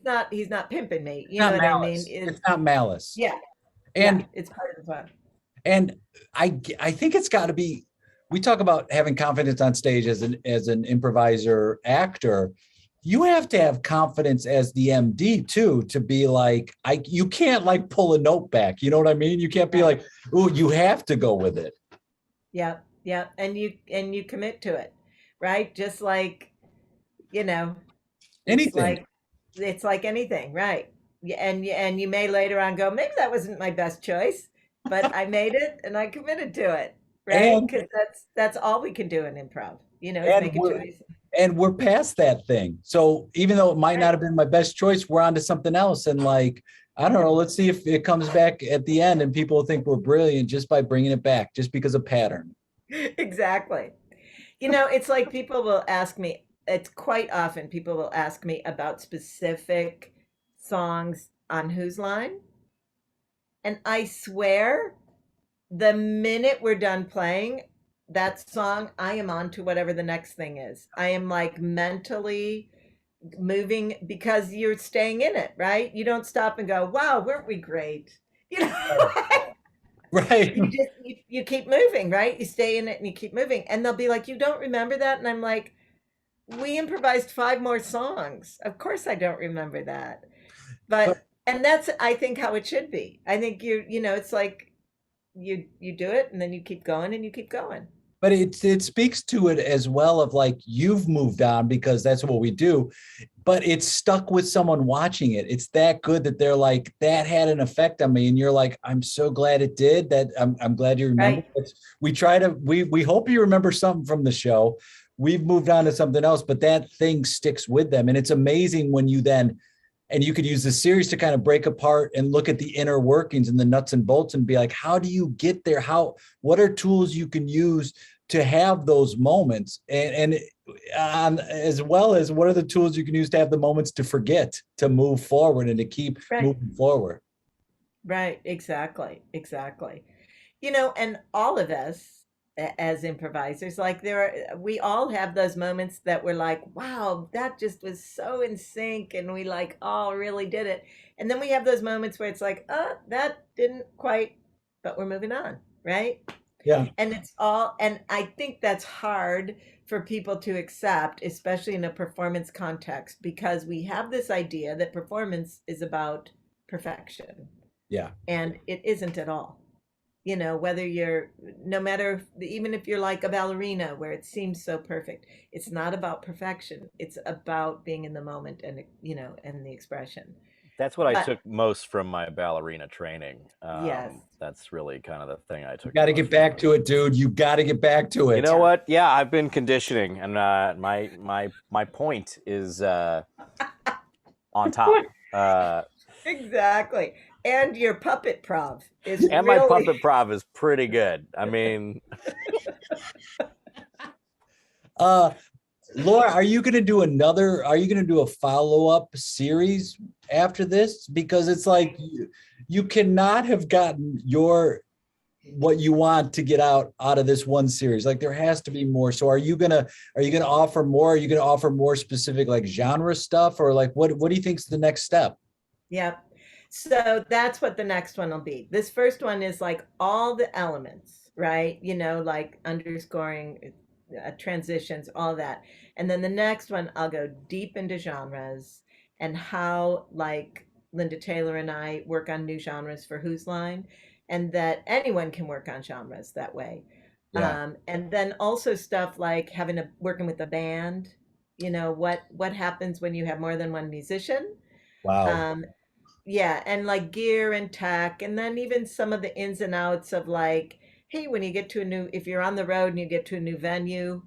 not, he's not pimping me. it's You know not what I mean? malice. It's not malice. Yeah, yeah, And it's part of the fun. and I think it's got to be. We talk about having confidence on stage as an improviser actor. You have to have confidence as the MD too, to be like, you can't like pull a note back. You know what I mean? You can't be Right. like, oh, you have to go with it. Yeah, yeah, and you commit to it, right? Just like, you know, it's Anything. like it's like anything, right? And you may later on go, maybe that wasn't my best choice, but I made it and I committed to it, right? And Because that's all we can do in improv, is and make a we're choice. and we're past that thing. So even though it might not Right. have been my best choice, we're on to something else. And like, I don't know, let's see if it comes back at the end and people think we're brilliant just by bringing it back, just because of pattern. Exactly. It's like people will ask me, it's quite often people will ask me about specific songs on Whose Line. And I swear, the minute we're done playing that song, I am on to whatever the next thing is. I am like mentally moving because you're staying in it, right? You don't stop and go, wow, weren't we great? You know, Right. you keep moving, right? You stay in it and you keep moving. And they'll be like, you don't remember that? And I'm like, we improvised 5 more songs. Of course I don't remember that. But And that's, I think, how it should be. I think it's like you do it and then you keep going and you keep going. but it speaks to it as well of like you've moved on because that's what we do, but it's stuck with someone watching it. It's that good that they're like, that had an effect on me, and you're like, I'm so glad it did. That I'm glad you remember. Right. We hope you remember something from the show. We've moved on to something else, but that thing sticks with them, and it's amazing when you then, and you could use the series to kind of break apart and look at the inner workings and the nuts and bolts and be like, how do you get there? What are tools you can use to have those moments? And as well as what are the tools you can use to have the moments to forget, to move forward and to keep Right. moving forward? Right. Exactly. Exactly. And all of us as improvisers, like we all have those moments that we're like, wow, that just was so in sync. And we like, oh, really did it. And then we have those moments where it's like, that didn't quite, but we're moving on. Right. Yeah. And I think that's hard for people to accept, especially in a performance context, because we have this idea that performance is about perfection, Yeah. and it isn't at all. Whether you're, no matter, even if you're like a ballerina where it seems so perfect, it's not about perfection. It's about being in the moment and the expression. That's what I But took most from my ballerina training. yes, That's really kind of the thing I You took got the to most get back from. to it, dude. You got to get back to You it. know yeah, what? Yeah, I've been conditioning, and my point is on top. exactly. And your puppet prov is And my really puppet prov is pretty good. I mean, Uh, Laura, are you going to do a follow-up series after this? Because it's like you cannot have gotten what you want to get out of this one series. Like there has to be more. So are you gonna offer more? Are you gonna offer more specific like genre stuff, or like what do you think is the next step? Yep. So that's what the next one will be. This first one is like all the elements, right? Like underscoring, transitions, all that. And then the next one, I'll go deep into genres and how, like, Linda Taylor and I work on new genres for Who's Line, and that anyone can work on genres that way. Yeah. And then also stuff like working with a band. What happens when you have more than one musician? Wow. Um, yeah, and like gear and tech, and then even some of the ins and outs of like, hey, when you get to if you're on the road and you get to a new venue,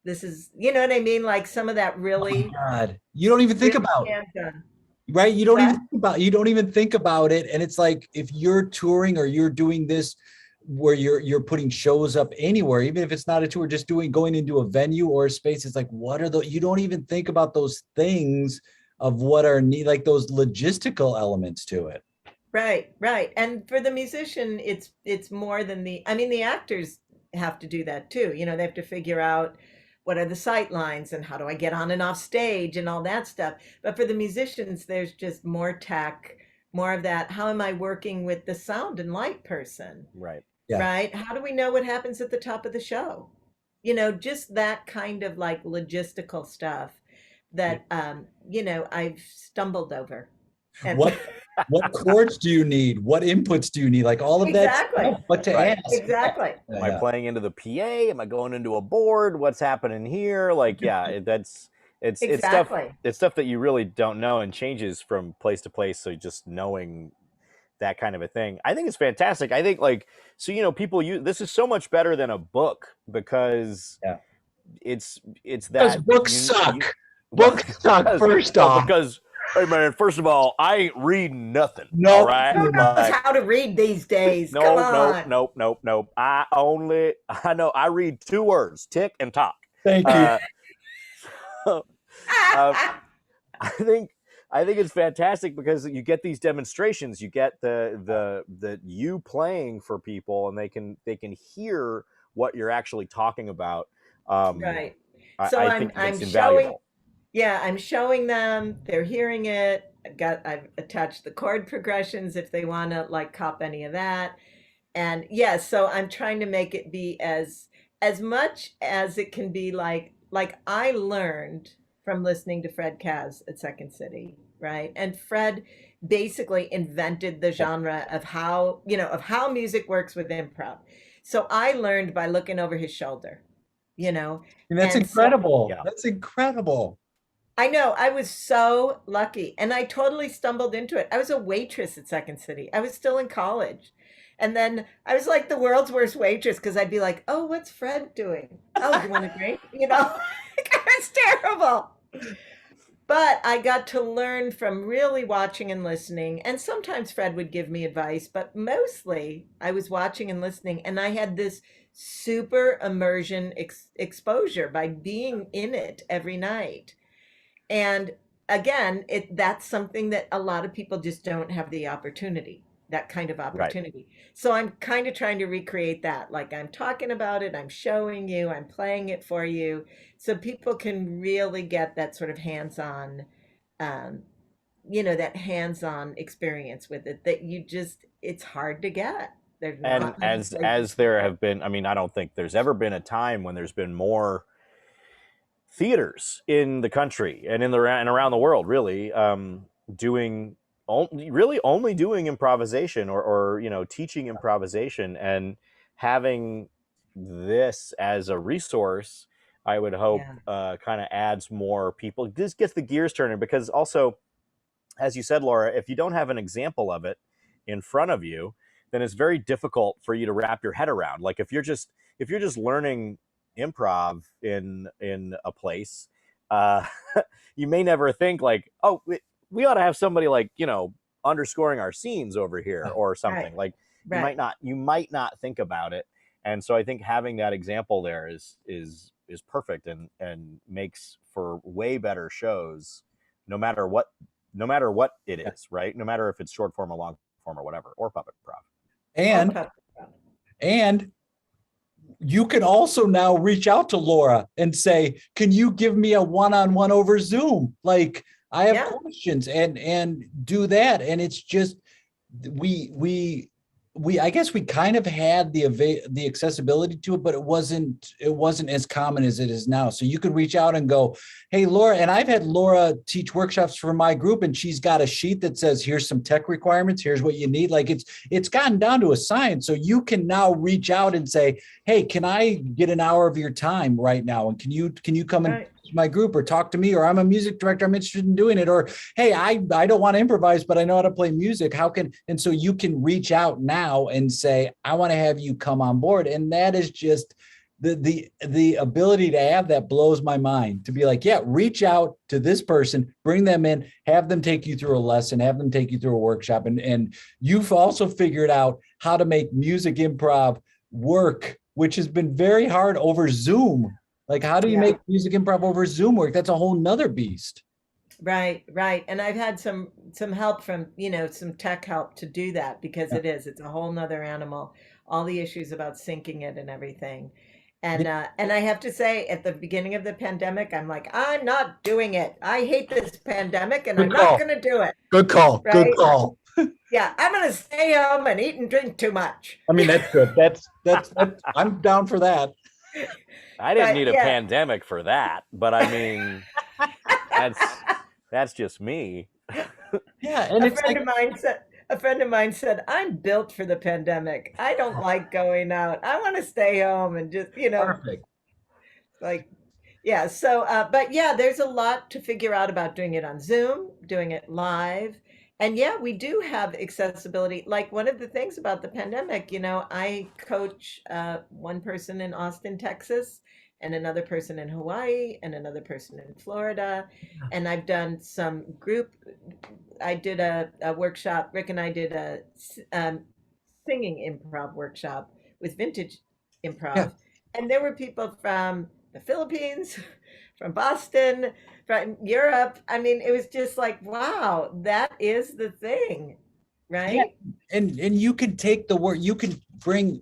this is, you know what I mean? Like some of that Oh my really, God. You don't even think really about, hands-on. right? But You don't even think about it. And it's like, if you're touring or you're doing this where you're putting shows up anywhere, even if it's not a tour, just going into a venue or a space, it's like, you don't even think about those things of what are like those logistical elements to it. right, right. And for the musician, it's more than I mean, the actors have to do that too. They have to figure out what are the sight lines and how do I get on and off stage and all that stuff. But for the musicians, there's just more tech, more of that. How am I working with the sound and light person? Right. Yeah. Right? How do we know what happens at the top of the show? Just that kind of like logistical stuff that I've stumbled over. And What chords do you need? What inputs do you need? Like all of that exactly. stuff, what to Right. ask. Exactly. Am I playing into the PA? Am I going into a board? What's happening here? Like, yeah, it's Exactly. it's stuff that you really don't know and changes from place to place. So just knowing that kind of a thing, I think it's fantastic. I think like, so, people use, this is so much better than a book because Yeah. it's Because that books suck. Books suck, first off. Because, hey man, first of all, I ain't reading nothing. No. All right. Who knows how to read these days? Come on. Nope. I read 2 words: tick and tock. Thank you. So, I think it's fantastic because you get these demonstrations, you get the you playing for people, and they can hear what you're actually talking about. Right. So I I'm think it's showing, invaluable. yeah, I'm showing them, they're hearing it. I've attached the chord progressions if they want to like cop any of that. And yeah, so I'm trying to make it be as much as it can be like I learned from listening to Fred Kaz at Second City, right? And Fred basically invented the genre of how music works with improv. So I learned by looking over his shoulder, And that's and so incredible. Yeah. That's incredible. I know I was so lucky and I totally stumbled into it. I was a waitress at Second City. I was still in college. And then I was like the world's worst waitress because I'd be like, oh, what's Fred doing? Oh, you want a drink? It was terrible. But I got to learn from really watching and listening. And sometimes Fred would give me advice, but mostly I was watching and listening. And I had this super immersion exposure by being in it every night. And again, that's something that a lot of people just don't have the opportunity, that kind of opportunity. So I'm kind of trying to recreate that. Like I'm talking about it, I'm showing you, I'm playing it for you, so people can really get that sort of hands-on, um, that hands-on experience with it that it's hard to get. There's And not many as places. there have been, I mean, I don't think there's ever been a time when there's been more theaters in the country and and around the world, really, doing only doing improvisation or teaching improvisation, and having this as a resource. I would hope Yeah, kind of adds more people. This gets the gears turning because also, as you said, Laura, if you don't have an example of it in front of you, then it's very difficult for you to wrap your head around. Like if you're just learning improv in a place, uh, you may never think like, oh, we ought to have somebody like underscoring our scenes over here or something. right, Like right. you might not think about it, and so I think having that example there is perfect and makes for way better shows, no matter what it is, right? No matter if it's short form or long form or whatever, or puppet improv. Or And puppet. and you can also now reach out to Laura and say, can you give me a one-on-one over Zoom? Like I have Yeah. questions and do that. And it's just, we I guess we kind of had the accessibility to it, but it wasn't as common as it is now. So you could reach out and go, hey, Laura, and I've had Laura teach workshops for my group, and she's got a sheet that says, here's some tech requirements, here's what you need. Like it's gotten down to a science. So you can now reach out and say, hey, can I get an hour of your time right now? And can you come and Right. my group or talk to me, or I'm a music director, I'm interested in doing it, or hey, I don't want to improvise, but I know how to play music. How can, and so you can reach out now and say, I want to have you come on board. And that is just the ability to have that blows my mind, to be like, yeah, reach out to this person, bring them in, have them take you through a lesson, have them take you through a workshop. And you've also figured out how to make music improv work, which has been very hard over Zoom. Like, how do you Yeah. make music improv over Zoom work? That's a whole nother beast. Right, right. And I've had some help from, some tech help to do that, because Yeah. it's a whole nother animal. All the issues about syncing it and everything. Yeah. And I have to say, at the beginning of the pandemic, I'm like, I'm not doing it. I hate this pandemic and I'm Good not call. gonna do it. Good call. Good Right? call. Yeah, I'm gonna stay home and eat and drink too much. I mean, that's good. That's I'm down for that. I didn't But need a yeah. pandemic for that, but I mean, that's just me. Yeah, and A it's friend like of mine said, I'm built for the pandemic. I don't like going out. I want to stay home and just, perfect. like, yeah. So, but yeah, there's a lot to figure out about doing it on Zoom, doing it live. And yeah, we do have accessibility. Like, one of the things about the pandemic, I coach one person in Austin, Texas, and another person in Hawaii, and another person in Florida. And I've done some group. I did a workshop. Rick and I did a singing improv workshop with vintage Yeah. improv. And there were people from the Philippines, from Boston, from Europe. I mean, it was just like, wow, that is the thing, Yeah. right? And you can take the work, you can bring,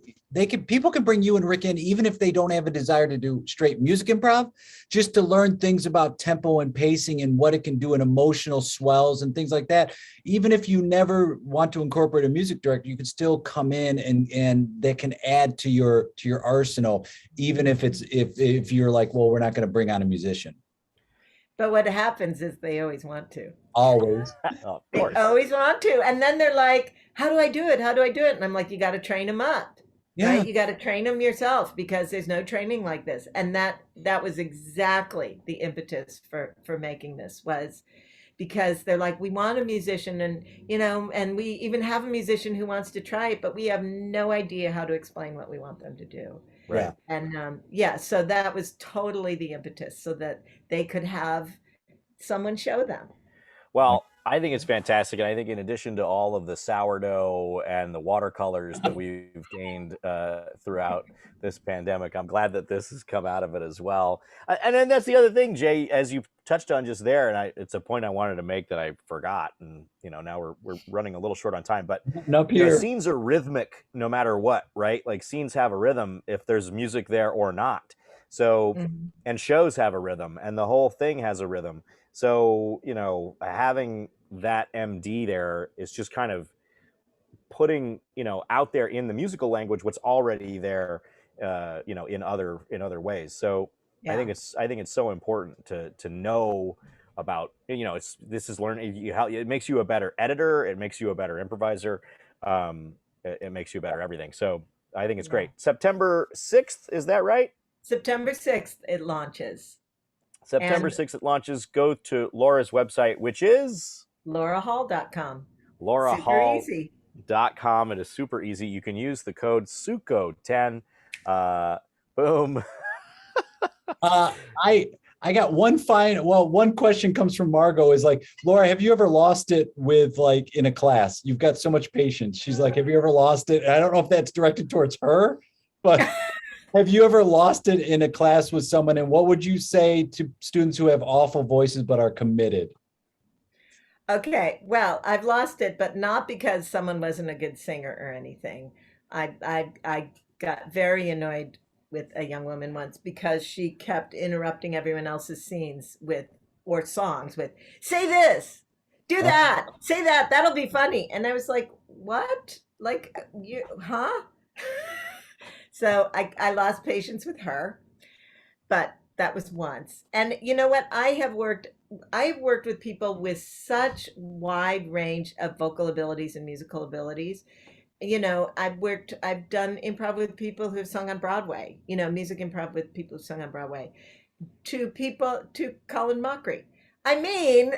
people can bring you and Rick in, even if they don't have a desire to do straight music improv, just to learn things about tempo and pacing and what it can do in emotional swells and things like that. Even if you never want to incorporate a music director, you can still come in and that can add to your arsenal, even if if you're like, well, we're not going to bring on a musician. But what happens is they always want to. Always. Oh, of They course. always want to. And then they're like, how do I do it? How do I do it? And I'm like, you got to train them up. Yeah. Right? You got to train them yourself, because there's no training like this. And that was exactly the impetus for making this, was because they're like, we want a musician, and and we even have a musician who wants to try it, but we have no idea how to explain what we want them to do. Yeah. And yeah, so that was totally the impetus, so that they could have someone show them. Well, I think it's fantastic, and I think in addition to all of the sourdough and the watercolors that we've gained throughout this pandemic, I'm glad that this has come out of it as well. And then that's the other thing, Jay, as you touched on just there, and it's a point I wanted to make that I forgot, and now we're running a little short on time, but Up here. scenes are rhythmic no matter what, right? Like, scenes have a rhythm if there's music there or not. So, Mhm. and shows have a rhythm, and the whole thing has a rhythm. So, having that MD there is just kind of putting, out there in the musical language what's already there, in other ways. So Yeah. I think it's so important to know about, this is learning. It makes you a better editor. It makes you a better improviser. It makes you a better everything. So I think it's Yeah. great. September 6th, is that right? September 6th, it launches. September And 6th, it launches. Go to Laura's website, which is laurahall.com. Super laurahall.com. easy. It is super easy. You can use the code SUCO10. Boom. I got one question comes from Margot, is like, Laura, have you ever lost it with, like, in a class? You've got so much patience. She's like, have you ever lost it? And I don't know if that's directed towards her, but have you ever lost it in a class with someone? And what would you say to students who have awful voices but are committed? Okay, well, I've lost it, but not because someone wasn't a good singer or anything. I got very annoyed with a young woman once because she kept interrupting everyone else's scenes or songs with, say this, do that, say that, that'll be funny. And I was like, what? like you, huh? So I lost patience with her, but that was once. And you know what? I've worked with people with such wide range of vocal abilities and musical abilities. You know, I've done improv with people who've sung on Broadway, you know, music improv with people who've sung on Broadway, to Colin Mockery. I mean,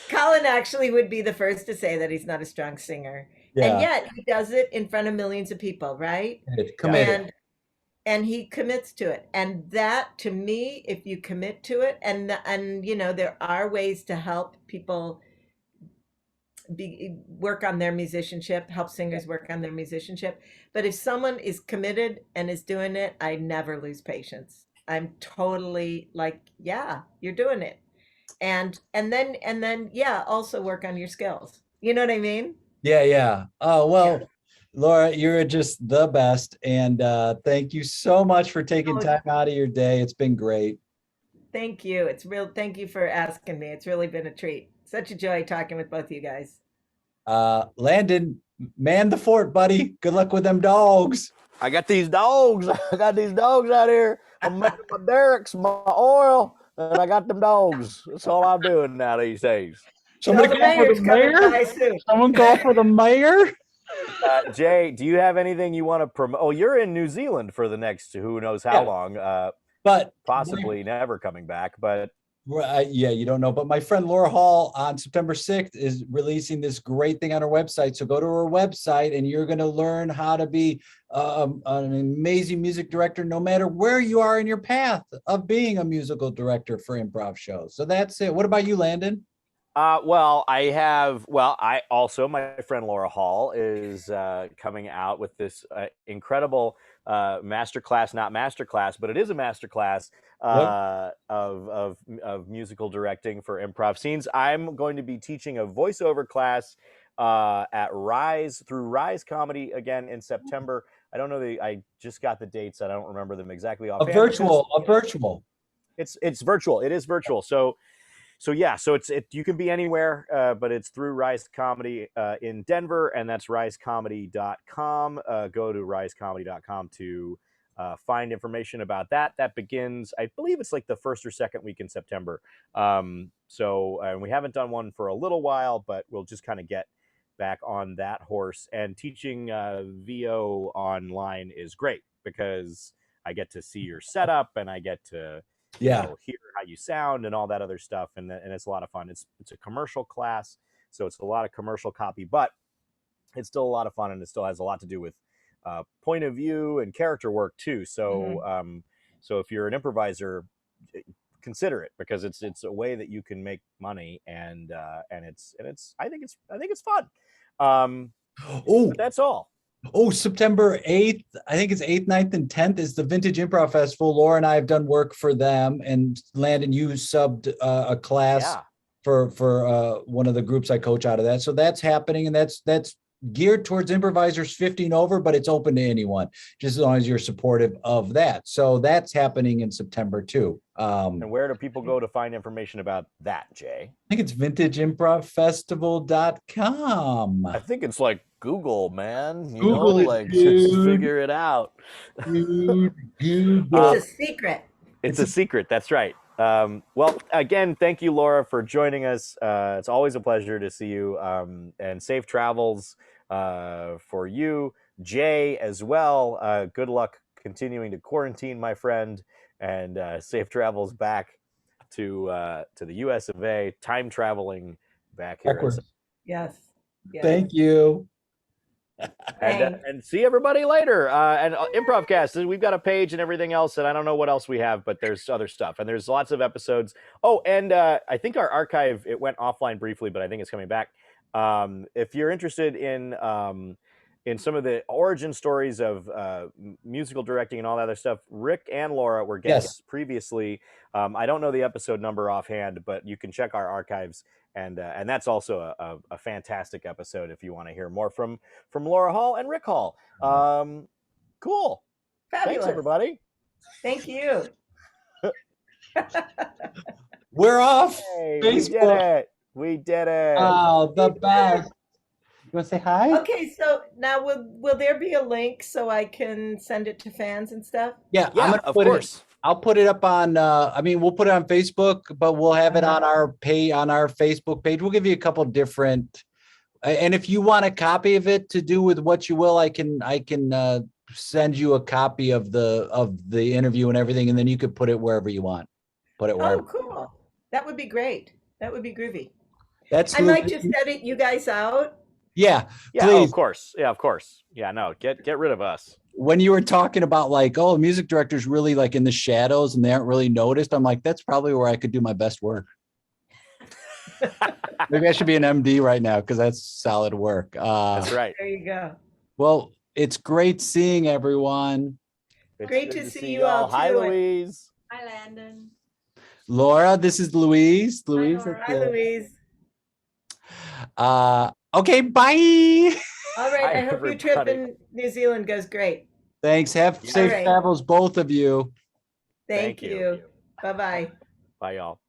Colin actually would be the first to say that he's not a strong singer. And Yeah. yet he does it in front of millions of people, right? Committed. And he commits to it. And that, to me, if you commit to it, and you know, there are ways to help people work on their musicianship, help singers work on their musicianship. But if someone is committed and is doing it, I never lose patience. I'm totally like, yeah, you're doing it. And then yeah, also work on your skills. You know what I mean? Yeah, yeah. Oh, Yeah. well, Laura, you're just the best. And thank you so much for taking Oh, time out of your day. It's been great. thank you. Thank you for asking me. It's really been a treat. Such a joy talking with both you guys. Landon, man the fort, buddy. Good luck with them dogs. I got these dogs. I got these dogs out here. I'm making my derricks, my oil, and I got them dogs. That's all I'm doing now these days. Somebody Tell the call for mayor's the coming mayor. by soon. Someone call for the mayor. Jay, do you have anything you want to promote? Oh, you're in New Zealand for the next who knows how long, But possibly never coming back. But yeah, you don't know. But my friend Laura Hall on September 6th is releasing this great thing on her website. So go to her website and you're going to learn how to be an amazing music director, no matter where you are in your path of being a musical director for improv shows. So that's it. What about you, Landon? I also, my friend Laura Hall is coming out with this incredible masterclass, not masterclass, but it is a masterclass of musical directing for improv scenes. I'm going to be teaching a voiceover class at Rise Comedy again in September. I don't know I just got the dates. I don't remember them exactly offhand. A virtual. It's virtual. It is virtual. So yeah, so you can be anywhere, but it's through Rise Comedy in Denver, and that's risecomedy.com. Go to risecomedy.com to find information about that. That begins, I believe it's like the first or second week in September. So we haven't done one for a little while, but we'll just kind of get back on that horse. And teaching VO online is great because I get to see your setup and I get to hear how you sound and all that other stuff, and it's a lot of fun. It's a commercial class, so it's a lot of commercial copy, but it's still a lot of fun, and it still has a lot to do with point of view and character work too. So so if you're an improviser, consider it, because it's a way that you can make money, and it's I think it's fun. That's all. Oh, September 8th, I think it's 8th, 9th, and 10th is the Vintage Improv Festival. Laura and I have done work for them, and Landon, you subbed a class for one of the groups I coach out of that. So that's happening, and that's geared towards improvisers 50 and over, but it's open to anyone, just as long as you're supportive of that. So that's happening in September too. And where do people go to find information about that, Jay? I think it's vintageimprovfestival.com. I think it's like Google, man. Google it, like dude. just figure it out. Google. It's a secret. It's a secret. That's right. Well, again, thank you, Laura, for joining us. It's always a pleasure to see you, and safe travels for you, Jay, as well. Good luck continuing to quarantine, my friend, and safe travels back to the US of A. Time traveling back here. Yes. Thank you. And see everybody later. And ImprovCast, we've got a page and everything else, and I don't know what else we have, but there's other stuff, and there's lots of episodes. Oh, and I think our archive, it went offline briefly, but I think it's coming back. If you're interested in some of the origin stories of musical directing and all that other stuff, Rick and Laura were guests previously. I don't know the episode number offhand, but you can check our archives. And that's also a fantastic episode if you want to hear more from Laura Hall and Rick Hall. Cool. Fabulous. Thanks, everybody. Thank you. We're off. Hey, Facebook. We did it. Oh, the best. You want to say hi? Okay, so now will there be a link so I can send it to fans and stuff? Yeah, I'm Yeah, gonna of put it. course. I'll put it up on. I mean, we'll put it on Facebook, but we'll have it on our Facebook page. We'll give you a couple different. And if you want a copy of it to do with what you will, I can send you a copy of the interview and everything, and then you could put it wherever you want. Put it wherever. Oh, cool. That would be great. That would be groovy. That's I might just edit you guys out. Yeah, Yeah, please. of course. Yeah, of course. Yeah, no, get rid of us. When you were talking about like, oh, music director's really like in the shadows and they aren't really noticed, I'm like, that's probably where I could do my best work. Maybe I should be an MD right now because that's solid work. That's right. There you go. Well, it's great seeing everyone. It's Great good to see you all, Hi, too. Louise. Hi, Landon. Laura, this is Louise. Louise. Laura. Hi, Louise. Okay, bye. All right. Hi, I hope your trip everybody. in New Zealand goes great. Thanks. Have safe right. travels, both of you. Thank Thank you. you. Bye-bye. Bye, y'all.